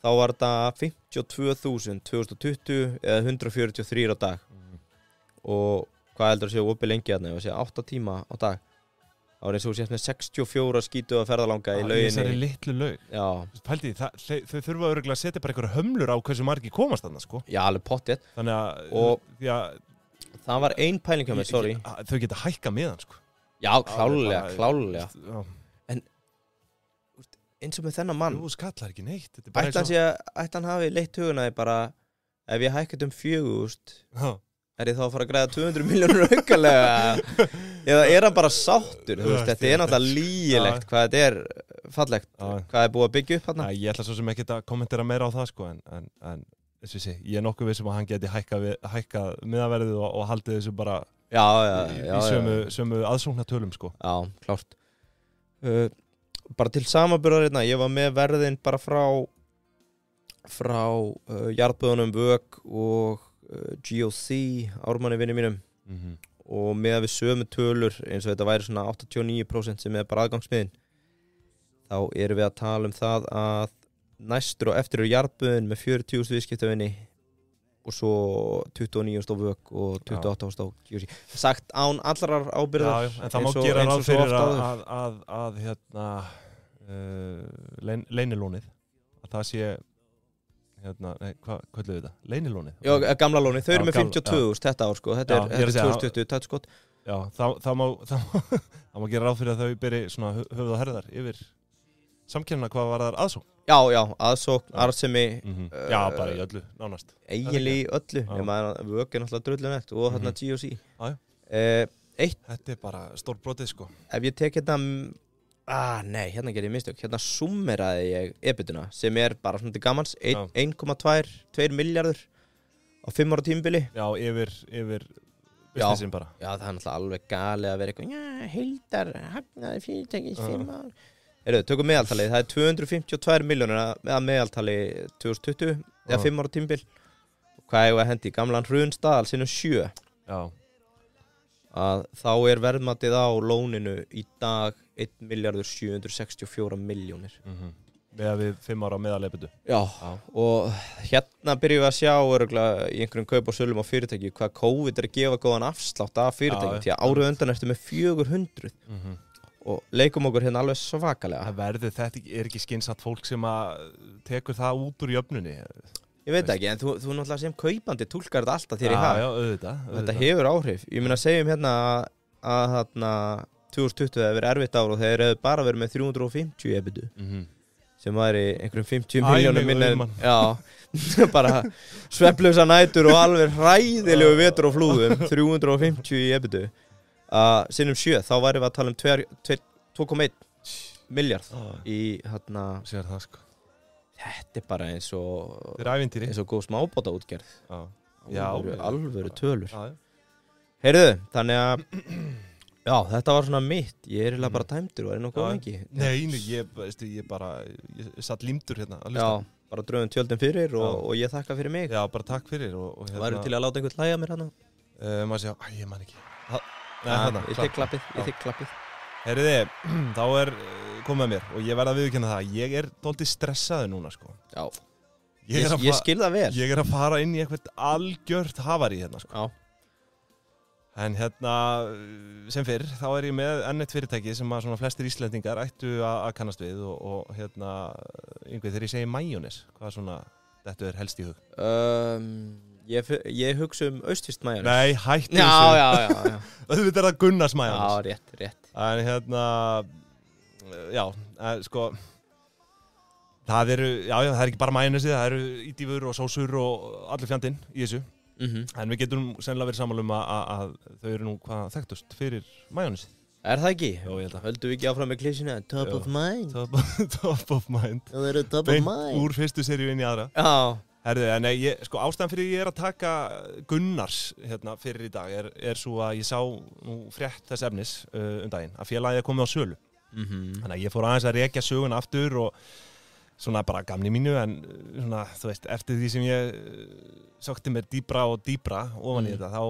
þá var þetta 52.000 2020 eða 143 á dag og hvað heldur að séu opið lengi þarna, ef að segja 8 tíma á dag þá er eins og þú sést með 64 skítu að ferðalanga í lauginni. Þessari litlu laug. Já. Pældi, þau þurfa örugglega að setja bara einhverja hömlur á hversu margir komast þarna, sko. Já, alveg pottið. Þannig að, það var ein pæling hjá mér, sorry. Þau geta hækka meðan, sko. Já, klálega. En, eins og með þennan mann. Jú, skallar ekki neitt. Ætti hann hafi leitt huguna bara, ef ég hækkað 4.000, er ég þá að fara að græða 200 milljónur aukalega eða er hann bara sáttur, þú veist, þetta er náttúrulega lýgilegt hvað þetta er fallegt, hvað er búið að byggja upp þarna. Ég ætla svo sem ekki að kommentera meira á það, sko, en ég er nokkuð vissum að hann geti hækkað miðaverðið og haldið þessu bara í sömu aðsóknartölum, sko. Já, klárt. bara til samanburðar hérna, ég var með verðin bara frá jarðböðunum Vök og GOC Ármanni vinni mínum og með við sömu tölur eins og þetta væri svona 89% sem bara aðgangsmiðin þá erum við að tala það að næstur og eftir eru jarðböðin með 40.000 viðskiptavinni og svo 29.000 á Vök og 28.000 á GOC sagt án allarar ábyrðar en það má gera ráð fyrir að hérna leynilónið að það sé nei, hvað kölluðu þetta? Leynilónið? Já, gamla lónið, þau eru með 52.000 þetta ár sko, þetta er 2020 tætskott. Já, það má gera ráð fyrir að þau beri svona höfuð og herðar yfir samkennina hvað var þar aðsókn? Já, aðsókn, arðsemi já, bara í öllu, nánast eiginlega í öllu, nema Vök náttúrulega drullunett og þarna GOC Þetta er bara stór brotið sko. Ef ég tek hérna nei, hérna gerði ég mistök. Hérna summeraði ég EBITDA sem bara svona til gamans 1,2 milljarður á 5 ára tímabili. Já, yfir businessin bara. Já, það er náttúrulega alveg galið að vera eitthvað heildar hagnaði fyrirtækis 5 ár. Tökum meðaltalið, það er 252 milljónir að meðaltali 2020 eða 5 ára tímabil. Hvað ég að hendi í gamlan hrunstað sinnum 7. Já. Að þá verðmatið á lóninu í dag 1.764 milljónir. Við 5 ára meðalebitu. Já, og hérna byrjum við að sjá öruglega í einhverjum kaup og sölum á fyrirtæki hvað COVID að gefa góðan afslátt af fyrirtæki því að árið undan ertu með 400 og leikum okkur hérna alveg svakalega. Það verður, þetta ekki skynsatt fólk sem að tekur það út úr jöfnunni. Ég veit ekki, en þú náttúrulega sem kaupandi túlkar þetta alltaf þér í hag. Já, auðvitað. Þetta hefur áhrif. Ég meina segjum hérna að 2020 hefur verið erfitt ár og þeir hefur bara verið með 350 EBITDA sem væri einhverjum 50 milljónum minni. Já, bara svefnlausa nætur og alveg hræðilegu vetur og flúðum 350 í EBITDA. Sinnum 7, þá væri við að tala um 2,1 miljard í hérna. Sér það sko. Þetta bara eins og góð smábáta útgerð. Alvöru tölur. Heyrðu, þannig að já, þetta var svona mitt. Ég eiginlega bara tæmdur og nokkuð lengi. Nei, ég satt límdur hérna að hlusta. Já, bara dröðum tjöldin fyrir og ég þakka fyrir mig. Já, bara takk fyrir. Það væri til að láta einhvern hlæja mér hana. Maður sé, ég man ekki. Ég tek klappið. Herriði, þá komið að mér og ég verð að viðurkenna það. Ég dálítið stressaður núna sko. Já, ég skil það vel. Ég að fara inn í eitthvað algjört hafarí hérna sko. Já. En hérna, sem fyrr, þá ég með ennett fyrirtæki sem að svona flestir Íslendingar ættu að kannast við og hérna, einhver þegar ég segi majónes, hvað svona þetta helst í hug? Ég hugsa austfirst majónes. Nei, hættu þessu. Já. Þetta það Gunnars majónes. Já, rétt. En hérna, já, sko, það ekki bara majónesi, það ídýfur og sósur og allir fjandinn í þessu. En við getum sennilega verið sammála að þau nú hvað þekktust fyrir majónesi. Það ekki? Jó, ég held að. Höldum við ekki áfram með klísina top of mind. Top of mind. Það top of mind. Beint úr fyrstu seríu inn í aðra. Já. Herðu, en sko ástæðan fyrir ég að taka Gunnars hérna fyrir í dag svo að ég sá nú frétt þess efnis daginn að félagið komið á sölu. Þannig að ég fór aðeins að rekja söguna aftur og svona bara gamni mínu en svona, þú veist, eftir því sem ég sökti mér dýbra og dýbra ofan í þetta, þá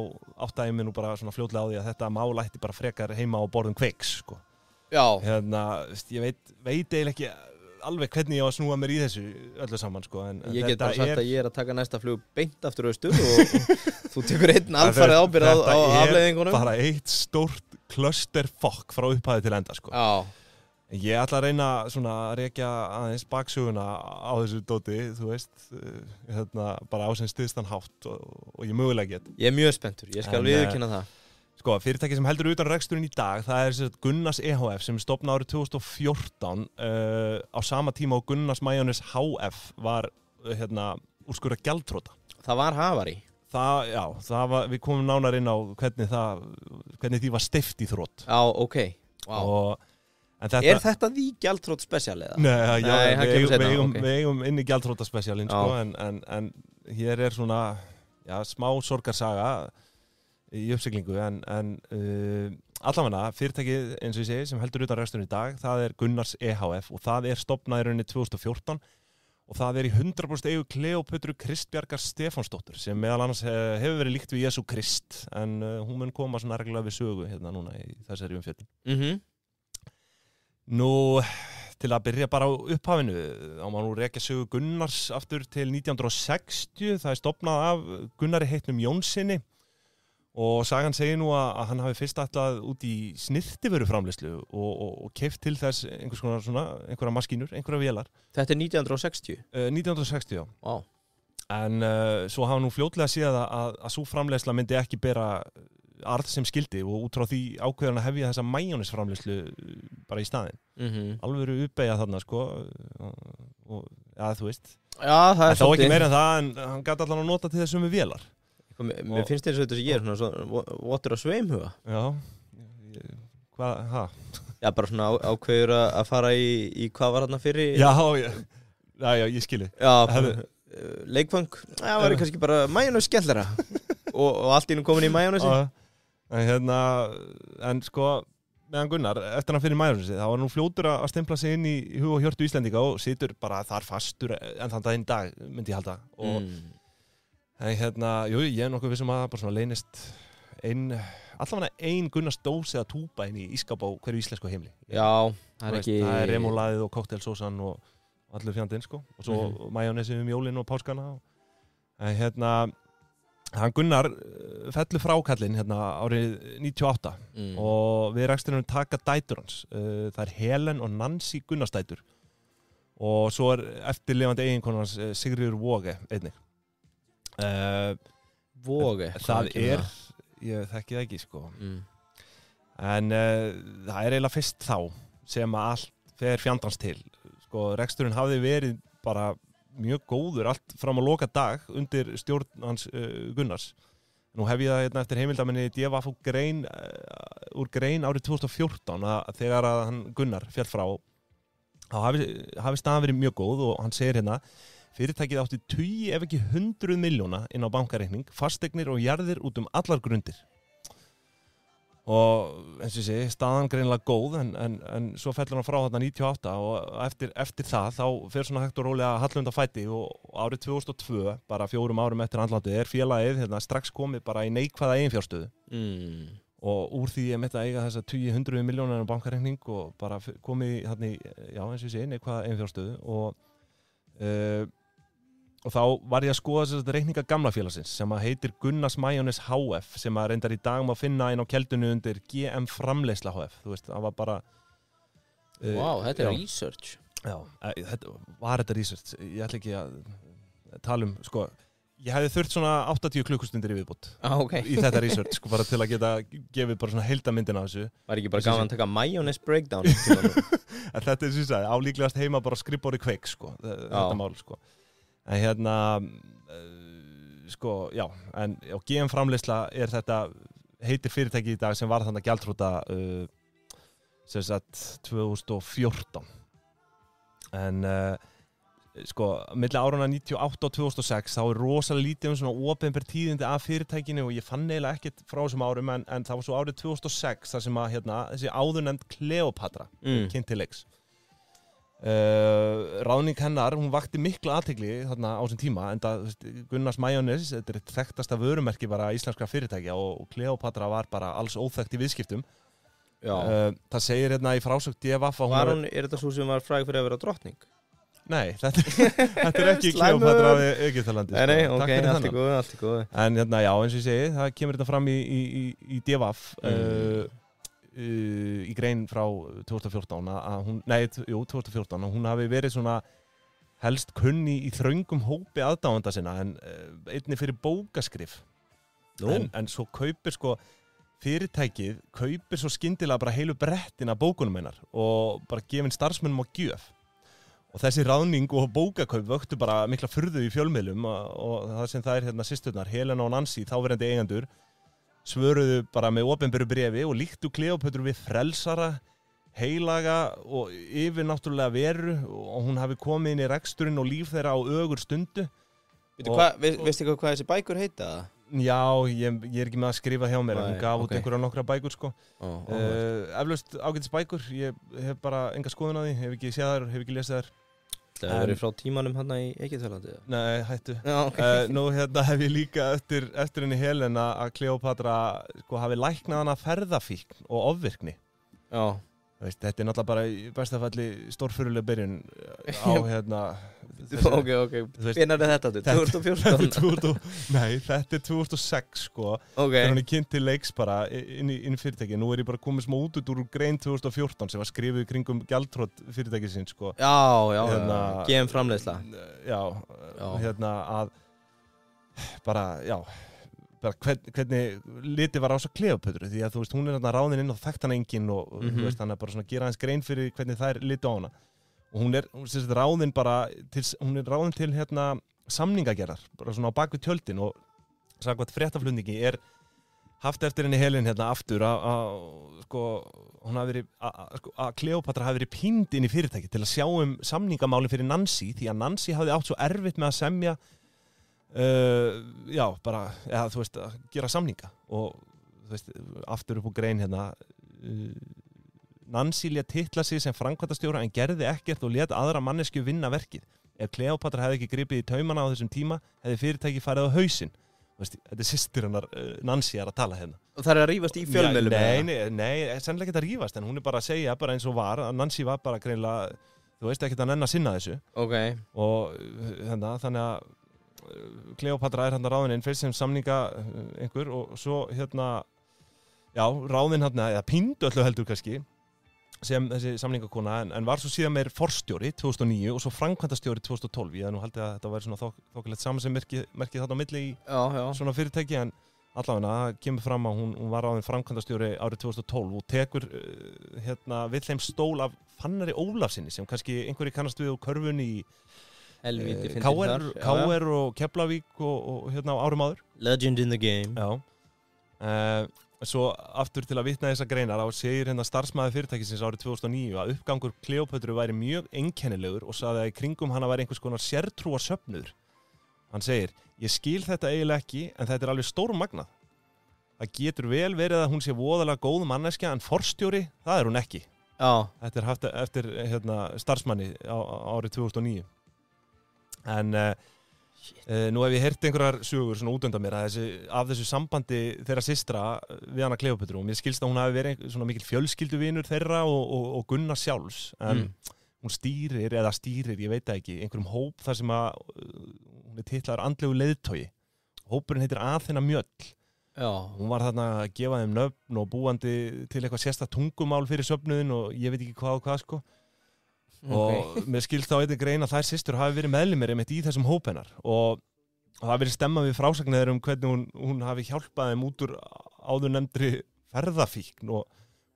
áttaði ég mig nú bara svona fljótlega á því að þetta mál ætti bara frekar heima á borðum Kveiks, sko. Já. Hérna, ég veit eiginlega ekki alveg hvernig ég á að snúa mér í þessu öllu saman, sko. En ég get bara sagt að ég að taka næsta flug beint aftur austur og þú tekur einn alfarið ábyrgð á afleiðingunum. Þetta bara eitt stórt clusterfuck frá upphæði til enda, sko. Já. Ég ætla að reyna svona að rekja aðeins baksöguna á þessu dóti, þú veist, hérna, bara á sem styðstan hátt og ég mögulega get. Ég mjög spenntur, ég skal viðurkenna það. Sko, fyrirtæki sem heldur utan reksturinn í dag, það Gunnars EHF sem stofnaði árið 2014 á sama tíma og Gunnars Majónes HF var hérna úrskurða gjaldþrota. Það var hafarí. Við komum nánar inn á hvernig því var steypt í þrot. Já, ok. Wow. Þetta því gjaldþrot spesial eða? Nei, við eigum inn í gjaldþrota spesialinn, sko, en hér svona, smá sorgarsaga í uppsiglingu, en allavega fyrirtækið eins og ég segi sem heldur utan reksturinn í dag, það Gunnars EHF og það stofnað í rauninni 2014 og það í 100% eigu Kleópötru Kristbjargar Stefánsdóttur sem meðal annars hefur verið líkt við Jesú Krist en hún mun koma svona reglulega við sögu hérna núna í þessari umfjöllun. Nú, til að byrja bara á upphafinu, á maður nú rekja sögu Gunnars aftur til 1960, það stofnað af Gunnari heitnum Jónssoni og sagan segir nú að hann hafi fyrst ætlað út í snyrtivöruframleiðslu og keypt til þess einhvers konar svona, einhverja maskínur, einhverja vélar. Þetta 1960? 1960, já. Wow. En svo hafa nú fljótlega séð að sú framleiðsla myndi ekki bera arð sem skildi og út frá því ákveðan að hefja þessa majónesframleiðslu bara í staðinn. Alveg eru uppbeigja þarna, sko, og ja, þú veist. Já, það þá ekki meira en það, en hann gæti allan að nota til þessum við vélar. Mér finnst þetta sem ég svona votur á sveimhuga. Já, hvað, ha? Já, bara svona ákveður að fara í hvað var þarna fyrir? Já, ég skilji. Já, leikfang, það var kannski bara majónes skellera og allt innum komin í majónesi. En sko, meðan Gunnar, eftir hann fyrir majónesi, þá var nú fljótur að stempla sig inn í hug og hjörtu Íslendinga og situr bara þar fastur en þann daginn dag, myndi ég halda. En jú, ég nokkuð vissum að það bara svona leynist allavega ein Gunnars dós eða túpa inn í ískap á hverju íslensku heimili. Já, það ekki... Það remólaðið og koktelsósan og allur fjandinn, sko. Og svo majónesi jólin og páskana. En hann Gunnar fellur frá kallinn árið 98 og við reksturinn taka dætur hans. Það Helen og Nancy Gunnarsdætur. Og svo eftirlifandi eiginkonu hans Sigríður Våge einnig. Våge? Það ég þekki það ekki, sko. En það eiginlega fyrst þá sem að allt fer fjandans til. Sko, reksturinn hafði verið bara mjög góður allt fram á loka dag undir stjórn hans Gunnars. Nú hef ég það eftir heimildamenni DFF úr grein árið 2014 að þegar að hann Gunnar féll frá þá hafi staðan verið mjög góð og hann segir fyrirtækið átti 10 ef ekki 100 milljóna inn á bankareikning, fasteignir og jarðir út allar grundir. Og eins og ég segi, staðan greinilega góð en svo fellur hann frá þarna 98 og eftir það þá fer svona hægt og rólega hallunda fæti og árið 2002, bara 4 árum eftir andlandið, félagið strax komið bara í neikvæða eiginfjárstöðu. Og úr því ég mitt að eiga þessa 100 milljónar á bankareikning og bara komið í, já eins og ég segi, neikvæða eiginfjárstöðu og þá var ég að skoða þess reikninga gamla félagsins sem að heitir Gunnars Majónes HF sem að reyndar í dag má finna inn á keldunni undir GM Framleiðsla HF. Þú veist, það var bara... Wow, þetta research. Já, þetta research. Ég ætla ekki að tala sko, ég hefði þurft svona 80 klukkustundir í viðbútt í þetta research, sko, bara til að geta gefið bara svona heildarmyndina af þessu. Var ekki bara gaman að taka Majónes breakdown? Þetta sem ég sagði, álíklegast heima bara skrifborði kveik, sko, þetta mál, sko. En sko, já, en GM Framleiðsla þetta heitir fyrirtæki í dag sem var þannig gjaldþrota sem sagt 2014. En sko, milli árana 98 og 2006 þá rosalega lítið svona opinber tíðindi af fyrirtækinu og ég fann eiginlega ekkert frá þessum árum en það var svo árið 2006 þar sem að þessi áðurnefnd Kleópatra kynnt til leiks. Ráðning hennar, hún vakti mikla athygli þarna á þessum tíma enda Gunnars Majónes, þetta þekktasta vörumerki bara íslenskra fyrirtækja og Kleópatra var bara alls óþekkt í viðskiptum. Það segir í frásögn DFF að hún þetta svo sem var fræg fyrir að vera drottning? Nei, þetta ekki Kleópatra af Egyptalandi. Nei, ok, allt er góð. En já, eins og ég segi, það kemur þetta fram í DFF í grein frá 2014 að hún, 2014 og hún hafi verið svona helst kunni í þröngum hópi aðdáenda sinna en einnig fyrir bókaskrif en svo kaupir sko fyrirtækið kaupir svo skyndilega bara heilu brettin af bókunum hennar og bara gefin starfsmönnum á gjöf og þessi ráðning og bókakaup vöktu bara mikla furðu í fjölmiðlum og það sem það systurnar Helena og Nancy, þáverandi eigendur svöruðu bara með opinberu bréfi og líktu Kleópötru við frelsara, heilaga og yfirnáttúrulega veru og hún hafi komið inn í reksturinn og líf þeirra á ögur stundu. Veistu hvað þessi bækur heita? Já, ég ekki með að skrifa hjá mér, hún gaf út einhverja nokkra bækur, sko. Eflaust ágætis bækur, ég hef bara enga skoðun á því, hef ekki séð þær, hef ekki lesið þær. Það hefur verið frá tímanum hérna í Egyptalandi? Nei, hættu. Nú hef ég líka eftir henni Helena að Kleópatra sko, hafi læknað hana ferðafíkn og ofvirkni. Já. Veist, þetta náttúrulega bara í bestafalli stórfyrirlega byrjun á Ok, hvenær þetta? 2014? Nei, þetta 2006 sko þegar hann kynnt til leiks bara inn í fyrirtæki. Nú ég bara komið smá út úr grein 2014 sem var skrifið í kringum gjaldþrot fyrirtækisins sko. Já, GM framleiðsla. Já, að bara, hvernig litið var á svo Kleópötru því að þú veist, hún ráðin inn og þekkt hana enginn og þú veist, hann bara svona gera hans grein fyrir hvernig þær litu á hana og hún ráðin bara hún ráðin til samningagerðar bara svona á bakvið tjöldin og sagði fréttaflutningi haft eftir henni Helen aftur sko, hún hafi verið að Kleópatra hafi verið pínd inn í fyrirtæki til að sjá samningamálin fyrir Nancy því að Nancy hafði átt svo erfitt með að semja þú veist, að gera samninga og þú veist, aftur upp á grein Nancy lét titla sig sem framkvæmdastjóra en gerði ekkert og lét aðra manneskju vinna verkið. Ef Kleópatra hefði ekki gripið í taumana á þessum tíma, hefði fyrirtæki farið á hausinn. Þetta systir hennar Nancy að tala hérna. Og það að rífast í fjölmiðlum? Nei, sennilega ekki að rífast, en hún bara að segja bara eins og var, að Nancy var bara greinilega, þú veist, ekkert að nenn að sinna þessu. Og þannig að Kleópatra ráðin fyrst sem samninga einhver og svo ráðin eða píndu öllu heldur kannski sem þessi samningakona en var svo síðan meir forstjóri 2009 og svo framkvæmdastjóri 2012. Ég hef nú haldið að þetta væri svona þokkulegt saman sem merkið þarna á milli í svona fyrirtæki en allavega kemur fram að hún var ráðin framkvæmdastjóri árið 2012 og tekur við þeim stól af Fannari Ólafsinni sem kannski einhverju kannast við úr körfunni í KR og Keflavík og á árum áður. Legend in the game. Já. Svo aftur til að vitna þessar greinar á segir starfsmaður fyrirtækisins árið 2009 að uppgangur Kleópötru væri mjög einkennilegur og sagði að í kringum hana væri einhvers konar sértrúar söfnuður. Hann segir, ég skil þetta eiginlega ekki en þetta alveg stórmagnað. Það getur vel verið að hún sé voðalega góð manneskja en forstjóri, það hún ekki. Já. Þetta haft eftir starfsmanni árið 2009. En nú hef ég heyrt einhverjar sögur svona út undan mér af þessu sambandi þeirra systra við hana Kleópötru og mér skilst að hún hafi verið svona mikill fjölskylduvinur þeirra og Gunnar sjálfs en hún stýrir, ég veit það ekki einhverjum hóp þar sem að hún titlaður andlegu leiðtogi hópurinn heitir Aþena Mjöll. Já. Hún var þarna að gefa þeim nöfn og búandi til eitthvað sérstakt tungumál fyrir söfnuðin og ég veit ekki hvað sko og mér skilst þá einnig grein að þær systur hafi verið meðlimir einmitt í þessum hóp hennar og það verið stemma við frásagnir hvernig hún hafi hjálpað þeim út úr áður nefndri ferðafíkn og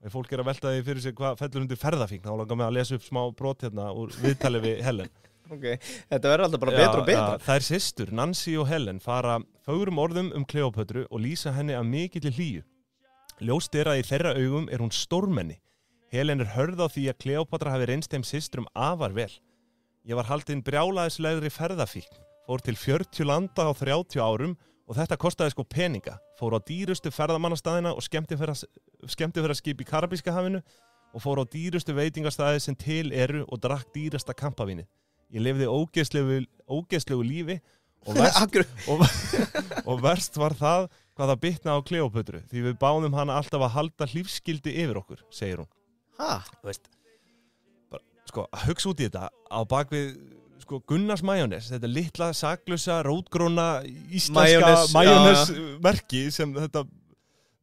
ef fólk að velta því fyrir sig hvað fellur undir ferðafíkn þá langar mig að lesa upp smá brot úr viðtali við Helen. Þetta verður alltaf bara betra og betra. Þær systur, Nancy og Helen fara fögrum orðum Kleópötru og lýsa henni af mikilli hlýju. Ljóst að í þeirra augum hún stórmenni. Helen hörð á því að Kleópatra hafi reynst þeim systrum afar vel. Ég var haldinn brjálæðislegri ferðafíkn, fór til 40 landa á 30 árum og þetta kostaði sko peninga. Fór á dýrustu ferðamannastaðina og skemmtifferðaskip í Karabíska hafinu og fór á dýrustu veitingastaði sem til eru og drakk dýrasta kampavíni. Ég lifði ógeðslegu lífi og verst var það hvað það bitnaði á Kleópötru því við báðum hana alltaf að halda lífsgildi yfir okkur, segir hún. Þú veist, bara, sko, að hugsa út í þetta á bakvið sko, Gunnars majónes, þetta litla, saklausa, rótgróna, íslenska majónesmerki sem þetta,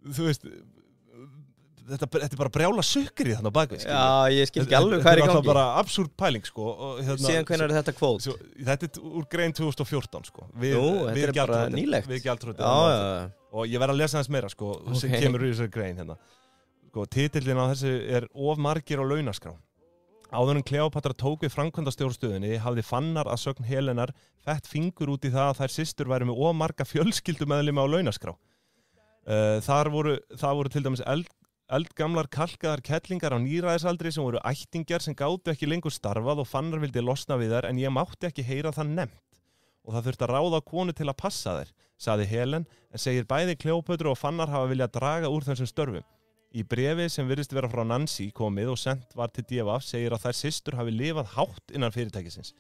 þú veist, þetta bara brjála sukkri þannig á bakvið. Já, ég skil ekki alveg hvað í gangi. Þetta er bara absúrt pæling, sko. Og, síðan hvernig þetta kvót? Þetta úr grein 2014, sko. Þetta er bara nýlegt. Við gjaldþroti. Og ég verð að lesa þess meira, sko, sem kemur úr þessari grein hérna. Titillinn á þessu of margir á launaskrá. Áður en Kleópatra tók við framkvæmdastjórastöðinni hafði Fannar að sögn Helenar fett fingur út í það að þær systur væru með of marga fjölskyldumeðlima á launaskrá. Það voru til dæmis eldgamlar kalkaðar kettlingar á níræðisaldri sem voru ættingjar sem gátu ekki lengur starfað og Fannar vildi losna við þær en ég mátti ekki heyra það nefnt. og það þurfti að ráða konu til að passa þær, sagði Helen, en segir bæði Kleópötru og Fannar hafa viljað draga úr þessum störfum. Í bréfi sem virðist vera frá Nancy komið og sent var til DFF segir að þær systur hafi lifað hátt innan fyrirtækisins.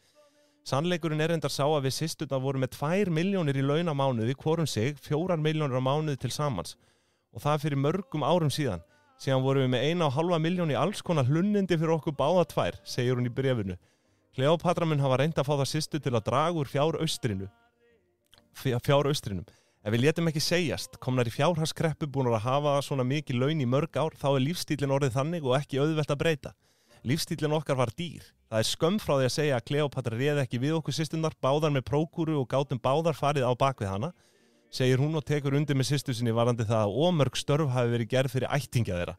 Sannleikurinn reyndar sá að við systurnar voru með 2 milljónir í laun á mánuði hvorum sig, 4 milljónir á mánuði til samans. Og það fyrir mörgum árum síðan. Síðan vorum við með 1,5 miljón í alls konar hlunnindi fyrir okkur báða 2, segir hún í bréfinu. Kleópatra mun hafa reynd að fá það systur til að draga úr fjáraustrinu. Ef við létum ekki segjast, komnar í fjárhagskreppu búin að hafa svona mikið laun í mörg ár, þá lífstílinn orðið þannig og ekki auðvelt að breyta. Lífstílinn okkar var dýr. Það skömm frá því að segja að Kleópatra réði ekki við okkur systurnar, báðar með prókúru og gátum báðar farið á bakvið hana, segir hún og tekur undir með systur sinni varandi það að ómörg störf hafi verið gerð fyrir ættingja þeirra.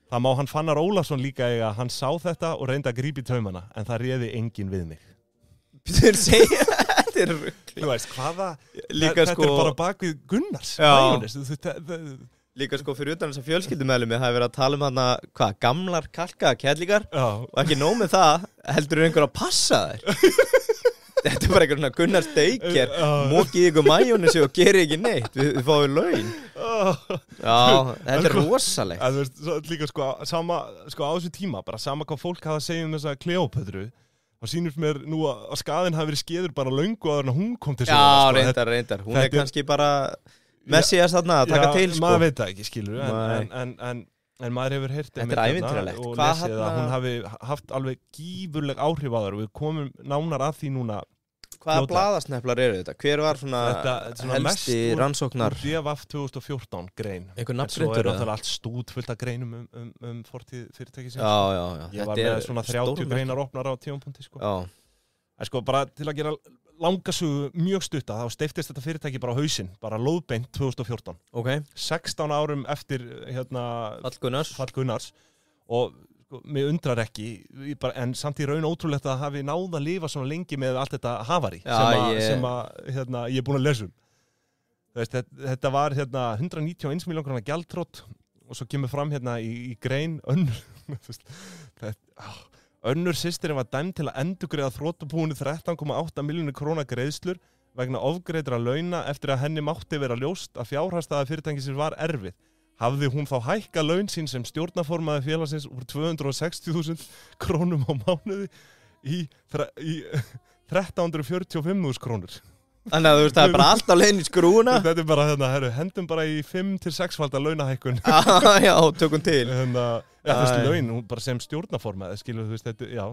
Það má hann Fannar Ólafsson líka eiga, hann sá þetta og reyndi að grípa í taumana, en það réði enginn við mig. Þeir segja, þetta er rugl. Þú veist, hvaða, þetta er bara bakvið Gunnars. Líka fyrir utan þess að fjölskyldumeðlumi hafi verið að tala hana, gamlar kalkaða kellingar og ekki nóg með það, heldur einhver að passa þær. Þetta er bara einhvern Gunnar Steikjer, mókið ykkur majónesi og gerir ekki neitt, við fáum laun. Já, þetta er rosalegt. Þú veist, líka sama, á þessu tíma, bara sama hvað fólk hafa að segja þessa Kleópötru, þá sýnir mér nú að skaðinn hafi verið skeður bara löngu áður en hún kom til söguna. Já, reyndar. Hún er kannski bara Messias þarna að taka til, maður veit það ekki, skilur, en maður hefur heyrt þetta er ævintýralegt og lesið að hún hafi haft alveg gífurleg áhrif á þær og við komum nánar að því núna. Hvaða blaðasneplar eru þetta? Hver var svona helsti rannsóknar? DFF 2014 grein. Einhver nafngreindur? Svo allt stúd fullt af greinum fortíð fyrirtækisins. Já. Ég var með svona 30 greinar opnar á tímapunkti, sko. Já. En bara til að gera langasögu mjög stutta, þá steyftist þetta fyrirtæki bara á hausinn, bara lóðbeint 2014. Ok. 16 árum eftir Fall Gunnars og mig undrar ekki, en samt í raun ótrúlegt að hafi náð að lifa svona lengi með allt þetta havari sem ég er búin að lesa Þetta var 191 milljón króna gjaldþrot og svo kemur fram í grein önnur systirinn var dæmd til að endurgreiða þrotabúinu 13,8 milljónir króna greiðslur vegna ofgreiddra launa eftir að henni mátti vera ljóst að fjárhagsstaða fyrirtækisins var erfið. Hafði hún þá hækkað laun sín sem stjórnarformaði félagsins úr 260.000 krónum á mánuði í 1345.000 krónur. Þannig að þú veist, það er bara allt á leið í skrúna. Þetta er bara, hendum bara í 5-6-falda launahækkun. Já, tökum til. Laun, bara sem stjórnarformaði, skilur þú veist, þetta, já.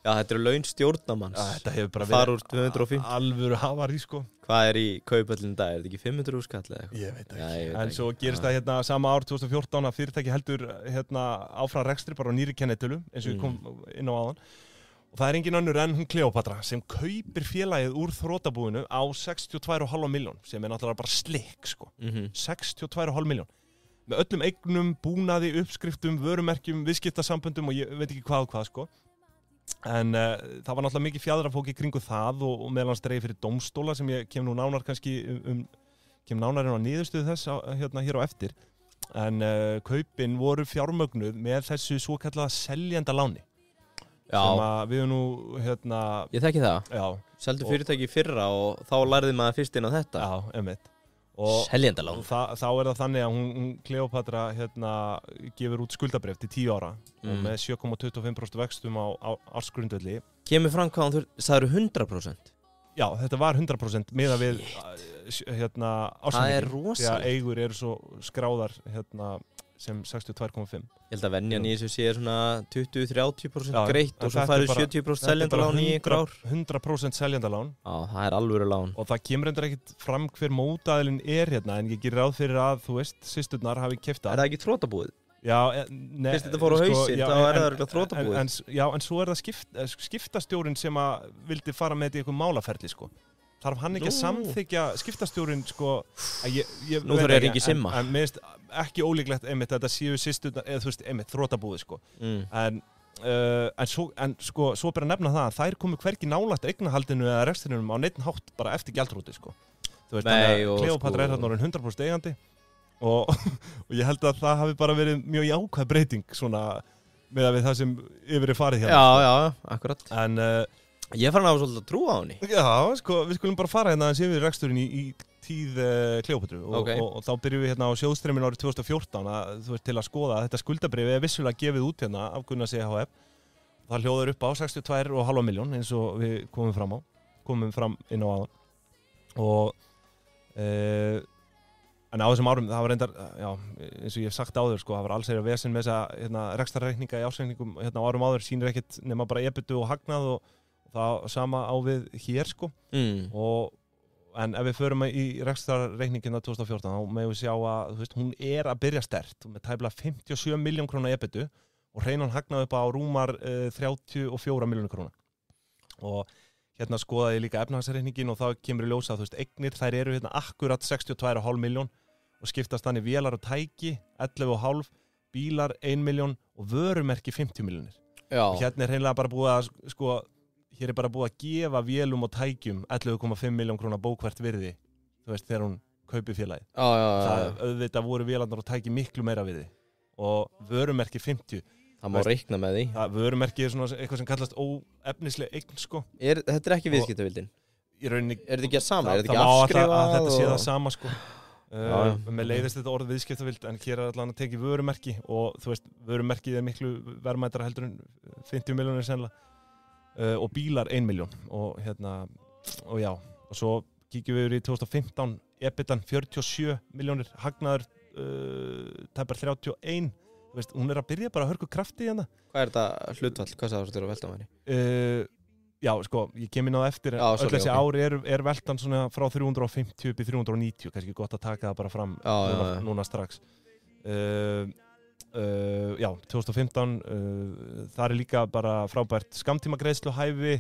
Já, þetta eru laun stjórnarmanns. Þetta hefur bara verið úr 250. Alvöru havari, sko. Hvað er í kaupöllin dag? Er þetta ekki 500 skall eða eitthvað? Ég veit ekki. En svo gerist það sama ár 2014 að fyrirtæki heldur áfram rekstri bara á nýri kennitölu, eins og við komum inn á áðan. Og það er engin önnur en hún Kleópatra sem kaupir félagið úr þrotabúinu á 62,5 miljón sem er náttúrulega bara slikk, sko. 62,5 miljón. Með öllum eignum, búnaði, uppskriftum, vörumerkjum, viðskiptasamböndum og ég veit ekki hvað, sko. En það var náttúrulega mikið fjadrafók í kringu það og meðal hans dreif fyrir dómstóla sem ég kem nú nánar kannski kem nánar inn á niðurstöðu þess hér á eftir. En kaupin voru fjármögnuð með þessu svokallaða seljendaláni. Já. Sem að við nú, Ég þekki það. Já. Seldu fyrirtæki í fyrra og þá lærði maður fyrst inn á þetta. Já, einmitt. Seljendalán. Þá er það þannig að hún Kleópatra, gefur út skuldabréf til 10 ára og með 7,25% vextum á ársgrundvelli. Kemur fram hvað þú sagðir 100%? Já, þetta var 100% miðað við, ársgrundvelli. Það er rosalegt. Því að eigur eru svo skráðar, sem 62,5. Ég held að venjan í þessu sé svona 20-30% greitt og svo færðu 70% seljendalán í einhver ár. 100% seljendalán. Já, það er alvöru lán. Og það kemur endur ekkert fram hver mótaðilinn er en ég gerir ráð fyrir að, þú veist, systurnar hafi keypt það. Er það ekki þrotabúið? Já, fyrst þetta fór á hausinn, þá er það örugglega þrotabúið. Já, en svo er það skiptastjórinn sem að vildi fara með þetta í einhver málaferli, sko. Þarf hann ekki að samþykja skiptastjórinn, sko, Nú þarf ég ekki simma. En mér finnst ekki ólíklegt einmitt þetta séu systurnar, eða þú veist, einmitt þrotabúið, sko. En svo bara nefna það að þær komu hvergi nálægt eignahaldinu eða rekstrinum á neitt hátt bara eftir gjaldþroti, sko. Þú veist, Kleópatra er þarna orðin 100% eigandi og ég held að það hafi bara verið mjög jákvæð breyting svona með að við það sem yfir er farið hérna. Já, akkurat. Ég fann að hafa svolítið að trúa á henni. Já, sko, við skulum bara fara hérna yfir reksturinn í tíð Kleópötru og þá byrjum við hérna á sjóðstreyminu árið 2014 til að skoða að þetta skuldabréf vissulega gefið út hérna af Gunnars EHF. Það hljóðar upp á 62,5 milljón eins og við komum fram inn á aðan. Og en á þessum árum, það var reyndar, já, eins og ég hef sagt áður, sko, það var alls vesen með þessa hérna, rekstrarreikninga í ársreikningum hérna á árum áður, sýnir ekkert nema bara EBITU og hagnað og það sama á við hér, sko. En ef við förum í rekstrarreikningina 2014, þá megum við sjá að, þú veist, hún að byrja sterkt, með tæplega 57 milljón króna EBITU og hreinan hagnað upp á rúmar 34 miljónir króna. Og hérna skoðaði ég líka efnahagsreikningin og þá kemur í ljósa að, þú veist, eignir, þær eru hérna akkurat 62,5 miljón og skiptast þannig vélar og tæki 11,5, bílar 1 miljón og vörumerki 50 miljónir. Og hérna hreinlega bara búið að, sko, hér bara búið að gefa vélum og tækjum 11,5 miljón króna bókvært virði, þú veist, þegar hún kaupi félagið. Það auðvitað voru vélarnar og tæki miklu meira virði og vörumerki 50. Það má reikna með því. Vörumerki svona eitthvað sem kallast óefnisleg eign, sko. Þetta ekki viðskiptavildin? Í rauninni... þetta ekki að sama? Þetta ekki afskrifað? Að þetta sé það sama, sko. Með leiðist þetta orð viðskiptavild, en hér allan að tekið vörumerki og, þú veist, vörumerkið miklu verðmætara heldur en 50 miljónir sennilega og bílar 1 miljón og hérna, og já. Og svo kíkjum við yfir í 2015, EBITan 47 miljónir, hagnaður tæpar 31. Þú veist, hún að byrja bara að hörku krafti í hana. Hvað þetta hlutfall? Hvað það þú að velta væri? Já, sko, ég kem inn á eftir. Öll þessi ári veltan svona frá 350 upp í 390. Kannski gott að taka það bara fram núna strax. Já, 2015, það líka bara frábært skammtímagreiðsluhæfi,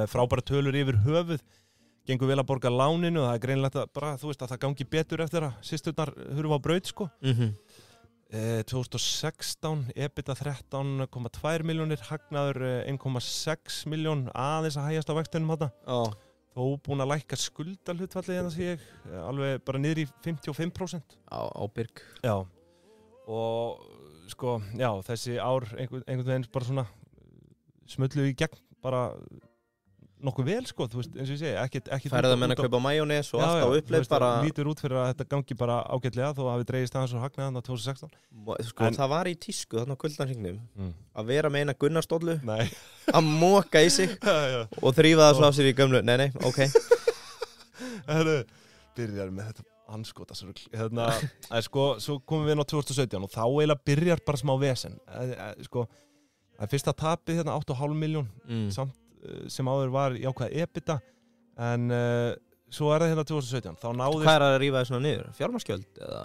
frábæra tölur yfir höfuð. Gengur vel að borga láninu og það greinilegt að bara, þú veist, að það gangi betur eftir að systurnar hurfa á braut, sko. 2016 EBITDA 13,2 miljónir, hagnaður 1,6 miljón, aðeins að hægjast á vextinum þarna. Þó búin að lækka skuldahlutfallið hérna sé ég, alveg bara niður í 55%. Ábyrg. Já, og sko, já, þessi ár einhvern veginn bara svona smullu í gegn bara nokkuð vel, sko, þú veist, eins og ég segi, ekki færið að menna að kaupa majónes og allt á uppleið bara... lítur út fyrir að þetta gangi bara ágætlega þó að hafi dreigist aðeins og hagnaði þarna 2016. Sko, það var í tísku þarna á Kuldanhringnum að vera með eina Gunnarsdollu að moka í sig og þrífa það svo af sér í gömlu, nei, ok. Byrjar með þetta anskotasrugl. Hérna, sko, svo komum við inn á 2017 og þá eiginlega byrjar bara smá vesen. Sko, það fyrsta tapið hérna 8,5 miljón, samt sem áður var jákvæð EBITDA en svo það hérna 2017 þá náðist... Hvað að rífa það svona niður? Fjármagnsgjöld eða?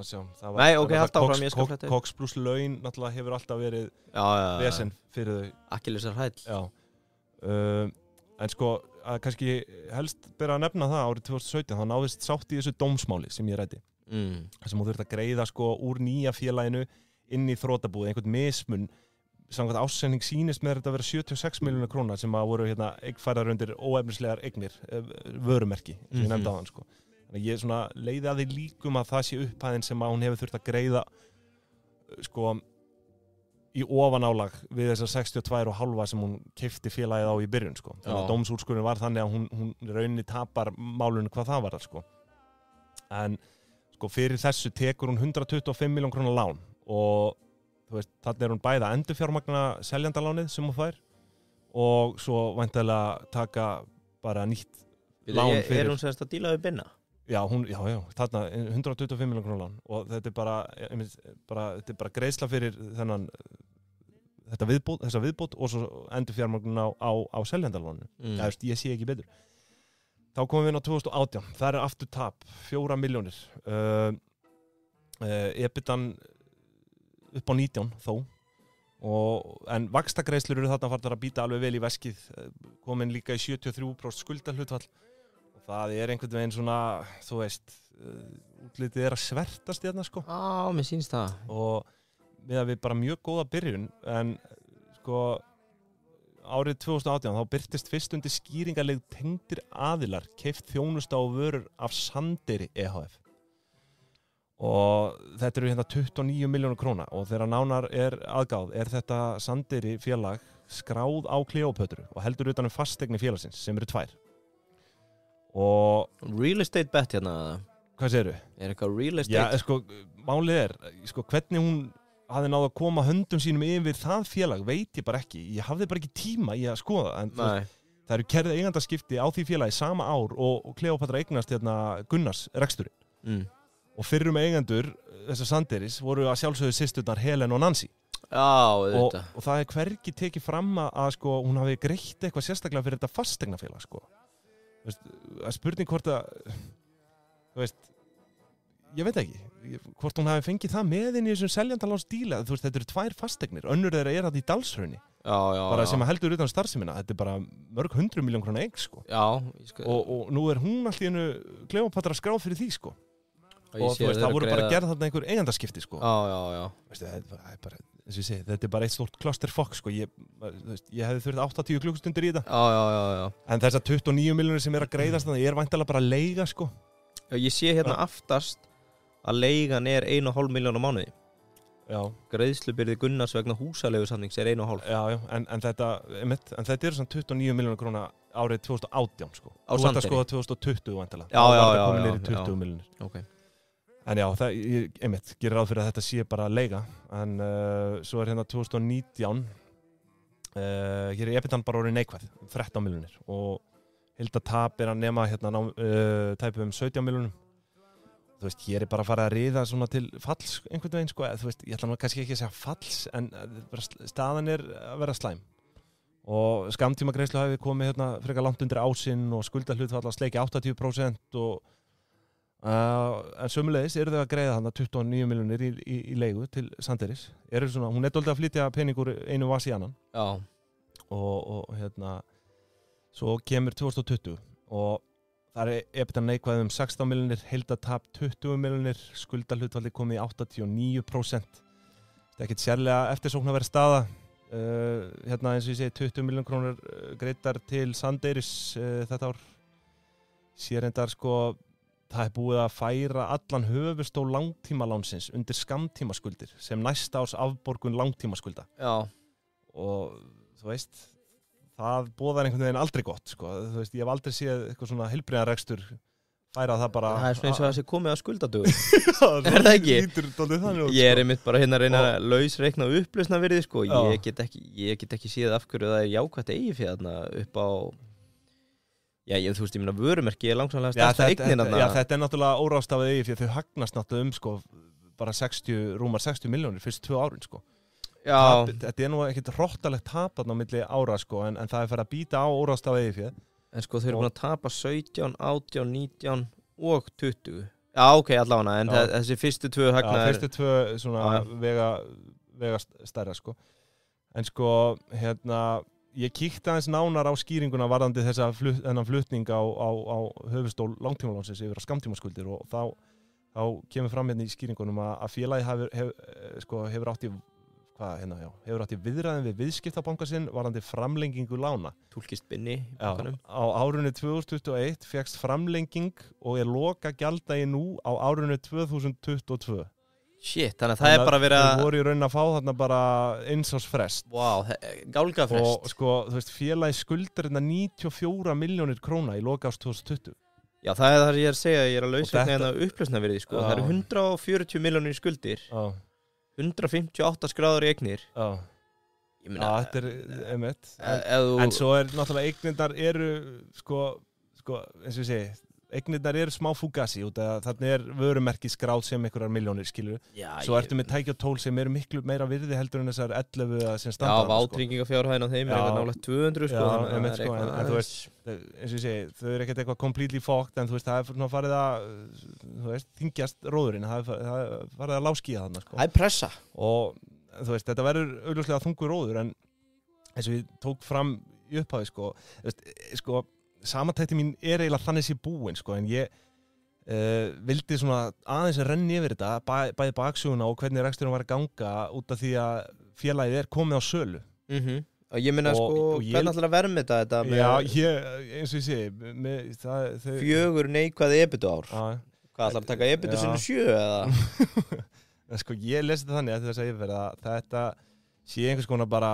Sjá, nei, ok, haldt áfram, ég skal fletta Cox plus laun náttúrulega hefur alltaf verið vesen fyrir þau Akkilesar hæll. En sko, að kannski helst bera að nefna það árið 2017 þá náðist sátt í þessu dómsmáli sem ég ræddi þar sem þú þurft að greiða sko úr nýja félaginu inn í þrotabúið, einhvern mismun samkvæmt ássending sýnist með þetta að vera 76 miljónir króna sem að voru hérna færðar undir óefnislegar eignir, vörumerki, sem ég nefndi á hann, sko. Þannig ég svona leiði að því líkum að það sé upphæðin sem að hún hefur þurft að greiða, sko, í ofanálag við þessar 62,5 sem hún keypti félagið á í byrjun, sko. Þannig að dómsúrskurinn var þannig að hún rauninni tapar málunum hvað það var, sko. En, sko, fyrir þessu tekur hún 125 miljón króna lán og þú veist, þannig hún bæða endurfjármagna seljandalánið sem hún fær og svo væntanlega taka bara nýtt lán fyrir... hún semst að díla við Binna? Já, þarna 125 miljón króna lán og þetta er bara greiðsla fyrir þessa viðbót og svo endurfjármagna á seljandaláninu. Ég sé ekki betur. Þá komum við inn á 2018. Það er aftur tap, 4 milljónir. EBITan upp á 19 þó en vaxtagreiðslur eru þarna farnar að býta alveg vel í veskið, komin líka í 73% skuldahlutfall og það er einhvern veginn svona, þú veist, útlitið að svertast í þarna, sko. Mér sýnst það. Og við bara mjög góða byrjun en sko árið 2018 þá birtist fyrst undir skýringarleg tengdir aðilar keypt þjónusta og vörur af Sandeyri EHF. Og þetta eru hérna 29 miljónir króna og þegar nánar er aðgáð er þetta Sandeyri félag skráð á Kleópötru og heldur utan fasteigni félagsins sem eru 2. Og real estate bet hérna. Hvað segirðu? Eitthvað real estate? Já, sko, málið hvernig hún hafði náð að koma höndum sínum yfir það félag, veit ég bara ekki. Ég hafði bara ekki tíma í að skoða, en það eru kerðið eigendaskipti á því félagi sama ár og Kleópatra eignast hérna Gunnars reksturinn. Og fyrrum eigendur þessar Sanderis voru að sjálfsögðu systurnar Helen og Nancy. Já, og það hvergi tekið fram að sko, hún hafi greitt eitthvað sérstaklega fyrir þetta fasteignafélag, sko. Það spurning hvort að, þú veist, ég veit ekki, hvort hún hafi fengið það með inn í þessum seljandalánsdíla. Þú veist, þetta eru 2 fasteignir, önnur þeirra þetta í Dalshrauni. Bara sem að heldur utan starfsemina. Þetta er bara mörg 100 milljón króna eign, sko. Og nú er hún allt í einu Kleópatra skráð fyrir því, sko. Og þú veist, það voru bara gerð þarna einhver eigendaskipti, sko. Veistu, það er bara, eins og ég segi, þetta er bara eitt stórt clusterfuck, sko. Ég hefði þurft 80 klukkustundir í þetta. En þessar 29 milljónir sem að greiðast, það er væntanlega bara leiga, sko. Ég sé hérna aftast að leigan er 1,5 milljón á mánuði. Greiðslubyrði Gunnars vegna húsaleigusamnings er 1,5. En þetta eru svona 29 milljónir króna árið 2018, sko. Á Sanderi? Þú ert að skoða 2020 væntanlega. Það var komin niður í 20 milljónir. Okay. En já, það gerir ráð fyrir að þetta sé bara leiga. En svo er hérna 2019, hér er EBITDA bara orðið neikvæð, 13 milljónir. Og heildartap er að nema hérna tæpum 17 milljónum. Þú veist, hér er bara að fara að riða svona til falls einhvern veginn, sko. Þú veist, ég ætla nú kannski ekki að segja falls, en staðan er að vera slæm. Og skammtíma greiðslu hafi komið hérna frekar langt undir ásinn og skuldahlutfall að sleikja 80% og en sömulegis eru þau að greiða þarna 29 milljónir í leigu til Sanderis. Hún er dálítið að flytja peningur einu vas í annan. Og hérna svo kemur 2020 og það er EBITDA neikvæð 16 milljónir, heildartap 20 milljónir, skuldahlutfalli komið í 89%. Það er ekkert sérlega eftirsóknarverð staða. Hérna eins og ég segi 20 milljón krónur greiddar til Sanderis þetta ár. Sér endar sko það er búið að færa allan höfuðstól langtímalánsins undir skammtímaskuldir sem næsta árs afborgun langtímaskulda. Og þú veist, það boðar einhvern veginn aldrei gott, sko. Þú veist, ég hef aldrei séð eitthvað svona heilbrigðan rekstur færa það bara. Það er svona eins og það sé komið að skuldadögu. Það ekki? Ég er einmitt bara hérna að reyna að lausreikna upplausna virði, sko. Ég get ekki séð af hverju það er jákvætt eigið fyrir þarna upp á. Já, þú veist, ég meina vörumerki er langsamlega stærsta eignin þarna. Já, þetta er náttúrulega óráðstafað eigið fyrir þau hagnast náttúrulega sko bara rúmar 60 milljónir fyrst 2 árin, sko. Þetta er nú ekkert hróttalegt tap þarna á milli ára, sko, en það er farið að býta á óráðstafað eigið fyrir. En sko, þau eru búin að tapa 17, 18, 19 og 20. Já, ok, allavega, en þessi fyrstu 2 hagnaðir. Já, fyrstu 2 svona vega stærra, sko. En sko, hérna ég kíkti aðeins nánar á skýringuna varðandi þennan flutning á höfuðstól langtímalánsins yfir á skammtímaskuldir og þá kemur fram hérna í skýringunum að félagi hefur átt í viðræðum við viðskiptabanka sinn varðandi framlengingu lána. Túlkist binni. Á árinu 2021 fékkst framlenging og er loka gjalddagi nú á árinu 2022. Shit, þannig að það er bara verið að Þau voru í raun að fá þarna bara eins árs frest. Gálga frest. Og sko, þú veist, félagi skuldar 94 milljónir króna í loka árs 2020. Já, það er það ég er að segja, ég er að lausveikna hérna upplausna virði, sko. Það eru 140 milljónir í skuldir. 158 skráður í eignir. Ég meina, þetta er einmitt. En svo er náttúrulega eignirnar eru, sko, eins og ég segi, eignirnar eru smá fugasi út að þarna er vörumerki skráð sem einhverjar milljónir, skilur. Svo ertu með tæki og tól sem eru miklu meira virði heldur en þessar 11 sem standa. Já, vátryggingarfjárhæðin á þeim er nálega 200, sko. Já, einmitt, sko, en þú veist, eins og ég segi, þau eru ekkert eitthvað completely fucked, en þú veist, það er svona farið að, þú veist, þingjast róðurinn, það er farið að láskýja þarna, sko. Það er pressa. Og þú veist, þetta verður augljóslega þungur róður, en eins og ég tók fram í upphafi, sko, samantækti mín er eiginlega þannig sé búin, sko, en ég vildi svona aðeins renni yfir þetta, bæði baksuguna og hvernig reksturinn var að ganga út af því að félagið er komið á sölu. Og ég meina, sko, hvernig ætlar að verða með þetta? Já, eins og ég sé 4 neikvæð EBITDA ár. Hvað ætlar að taka EBITDA sinni 7 eða? Sko, ég lesi þetta þannig að þess að yfirverða þetta sé einhvers konar bara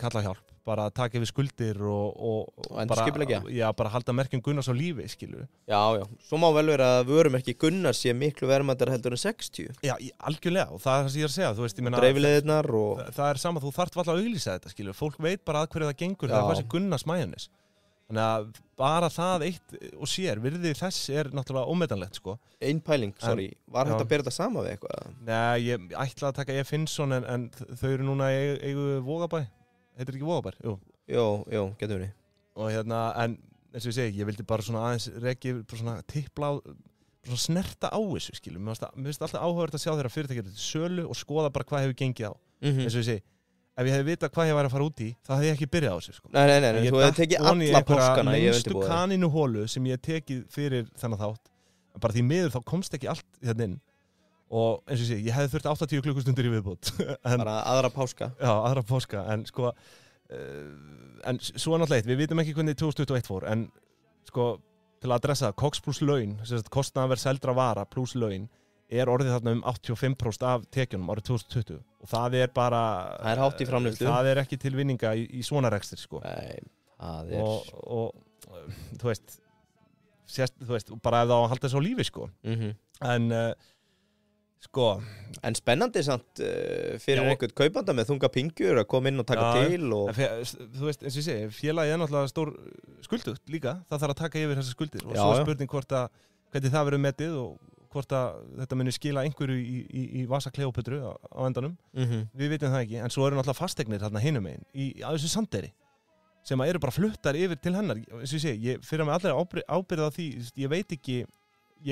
kalla hjálp. bara taka yfir skuldir og bara halda merkjum Gunnars á lífi, skilur. Já, svo má vel vera að vörumerki Gunnars sé miklu verðmættar heldur en 60. Já, algjörlega, og það það sem ég að segja, þú veist, ég meina dreifileiðirnar og það sama, þú þarft alltaf að auglýsa þetta, skilur, fólk veit bara að hverju það gengur þegar það sé Gunnars majónes. Þannig að bara það eitt og sér, virði þess náttúrulega ómetanlegt, sko. Ein pæling, var hægt að bera þetta sama við eitthvað? Nei, ég ætlaði að taka Finnsson en þau eru núna eigu Vogabæ. Heitir ekki Vogabær? Jú, getur við. Og en eins og ég segi, ég vildi bara svona aðeins reki, bara svona tippla á, bara svona snerta á þessu, skilur. Mér finnst alltaf áhugavert að sjá þeirra fyrirtækir til sölu og skoða bara hvað hefur gengið á. Eins og ég segi, ef ég hefði vitað hvað ég væri að fara út í, þá hefði ég ekki byrjað á þessu, sko. Nei, þú hefði tekið alla páskana ég lengstu kanínuhólu sem ég tekið fyrir þennan þátt. Bara því miður þá komst ekki allt hérna inn. Og eins og ég segi, ég hefði þurft 80 klukkustundir í viðbót. Bara aðra páska. Já, aðra páska, en sko, en svo náttúrulega við vitum ekki hvernig 2021 fór, en sko, til að adressa það, koks pluss laun, kostnaðarverð seldra vara pluss laun, orðið þarna 85% af tekjunum árið 2020 og það bara það hátt í framleiðslu. Það ekki til vinninga í svona rekstri, sko. Nei, það og þú veist, bara ef það á að halda þessu á lífi, sko. En sko, en spennandi samt fyrir einhvern kaupanda með þunga pingjur að koma inn og taka til og þú veist, eins og ég segi, félagið náttúrulega stór skuldugt líka, það þarf að taka yfir þessar skuldir og svo spurning hvernig það verður metið og hvort að þetta muni skila einhverju í vasa Kleópötru á endanum. Við vitum það ekki, en svo eru náttúrulega fasteignir þarna hinum megin á þessu Sandeyri sem eru bara fluttar yfir til hennar. Eins og ég segi, ég fyrir mig allir ábyrgð á því, ég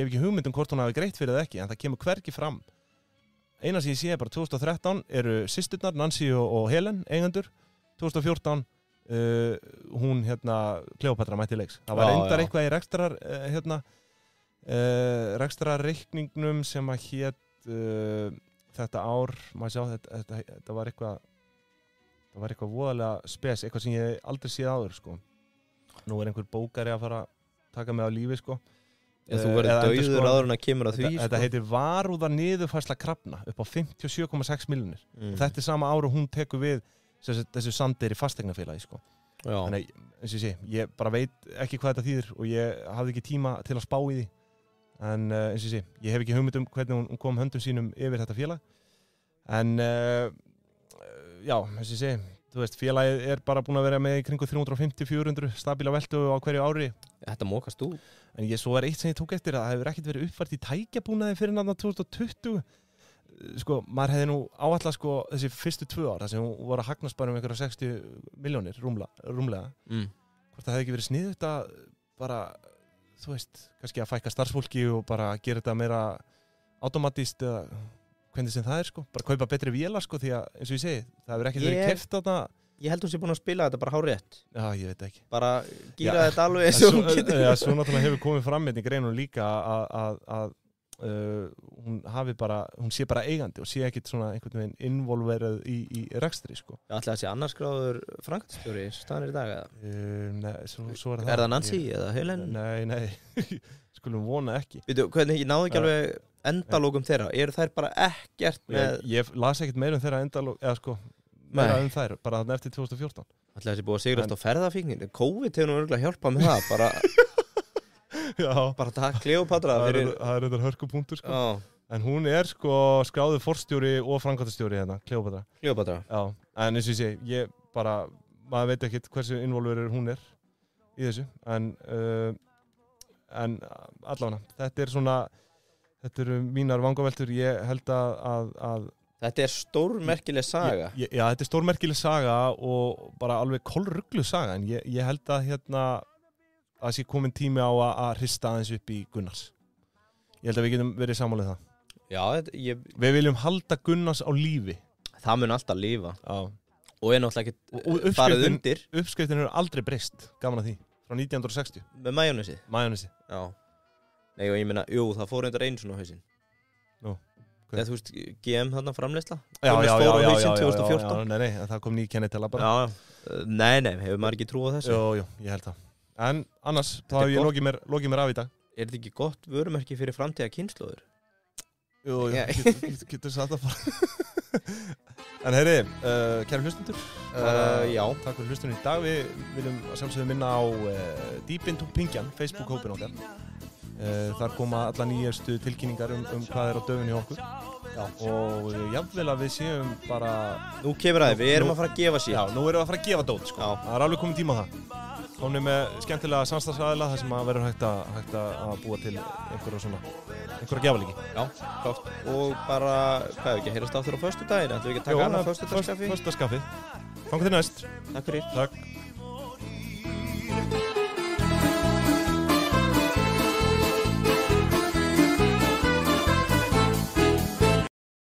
hef ekki hugmynd hvort hún hafi greitt fyrir það ekki, en það kemur hvergi fram. Eina sem ég sé bara 2013 eru systurnar, Nancy og Helen, eigendur. 2014 hún Kleópatra mætti leiks. Það var reyndar eitthvað í rekstrar rekstrarreikningnum sem að hét þetta ár, maður sjá þetta var eitthvað voðalega spes, eitthvað sem ég aldrei séð áður, sko. Nú einhver bókari að fara að taka mig á lífi, sko. Þú verður dauður áður en að kemur að því, sko. Þetta heitir varúða niðurfærsla krafna upp á 57,6 milljónir. Þetta sama ár og hún tekur við þessu Sandeyri fasteignafélagi, sko. Þannig, eins og ég sé, ég bara veit ekki hvað þetta þýðir og ég hafði ekki tíma til að spá í því. En eins og ég sé, ég hef ekki hugmynd hvernig hún kom höndum sínum yfir þetta félag. En já, eins og ég sé, þú veist, félagið bara búin að vera með í kringu 350-400 stabíla veltu á hverju ári. Þetta mókast úr. En svo eitt sem ég tók eftir að það hefur ekkert verið uppfært í tækjabúnaði fyrir náttúrulega 2020. Sko, maður hefði nú áætlað, sko, þessi fyrstu 2 ár, þar sem hún voru að hagnast bara einhverja 60 milljónir rúmlega. Hvort það hefði ekki verið sniðugt að bara, þú veist, kannski að fækka starfsfólki og bara gera þetta meira automatískt eða hvernig sem það sko. Bara kaupa betri vélar, sko, því að, eins og ég segi, það hefur ekkert verið keypt þarna. Ég held hún sé búin að spila þetta bara hárrétt. Já, ég veit ekki. Bara gíra þetta alveg eins og hún getur. Já, svo náttúrulega hefur komið fram með í greinunum líka að hún sé bara eigandi og sé ekkert svona einhvern veginn involverið í rekstri, sko. Já, ætlaði að sé annarskráður framkvæmdastjóri staðan í dag, eða? Nei, svo það. Er það Nancy eða Helen? Nei, skulum vona ekki. Veitu, hvernig, ég náðu ekki alveg endalókum þeirra, eru þær bara ekkert með... Ég las ekkert meira þeirra endalók, eða sko, meira þær, bara þarna eftir 2014. Ætlaði að sé búið að sigrast á ferðafíknin, COVID hefur nú örgulega hjálpað með það, bara... Já. Bara takk Kleópatra fyrir... Það er þetta hörkupunktur, sko. En hún sko skráður forstjóri og framkvæmdastjóri hérna, Kleópatra. Já, en eins og ég segi, ég bara, maður veit ekkert hversu involverið hún í þessu, en allavega, þetta eru mínar vangaveltur, ég held að Þetta stórmerkileg saga. Já, þetta stórmerkileg saga og bara alveg kolruglu saga, en ég held að það sé komin tími á að hrista aðeins upp í Gunnars. Ég held að við getum verið sammálið það. Já, Við viljum halda Gunnars á lífi. Það mun alltaf lífa. Já. Og náttúrulega ekki farið undir. Uppskriftin hefur aldrei breyst, gaman að því, frá 1960. Með majónesi? Majónesi. Já. Nei, og ég meina, það fór reyndar einu svona á hausinn. Nú. Eða þú veist, GM þarna framleiðsla? Já, nei, það kom ný kennitala bara. Já, nei, hefur maður ekki trú á þessu? Jú, ég held það. En annars, þá hef ég lokið mér af í dag. Er þetta ekki gott vörumerki fyrir framtíða kynslóður? Jú, getur satt að fara. En heyri, kæru hlustundur, já, takk fyrir hlustunum í dag. Við viljum að sjálfsögðu minna á Deep Into Pingjan, Facebook-hópin okkar. Þar koma alla nýjastu tilkynningar hvað á döfunni hjá okkur. Já. Og jafnvel að við séum bara... Nú kemur það, við erum að fara að gefa sér. Já, nú erum við að fara að gefa dót, sko. Já. Það alveg komið tíma á það. Komum með skemmtilega samstarfsaðila þar sem að verður hægt að búa til einhverja gjafalíki. Já, klárt. Og bara, hvað ekki, heyrast aftur á föstudaginn? Ætlum við ekki að taka annað föstudagskaffi? Föstudagskaffi. Þangað til næst. Takk fyrir. Takk.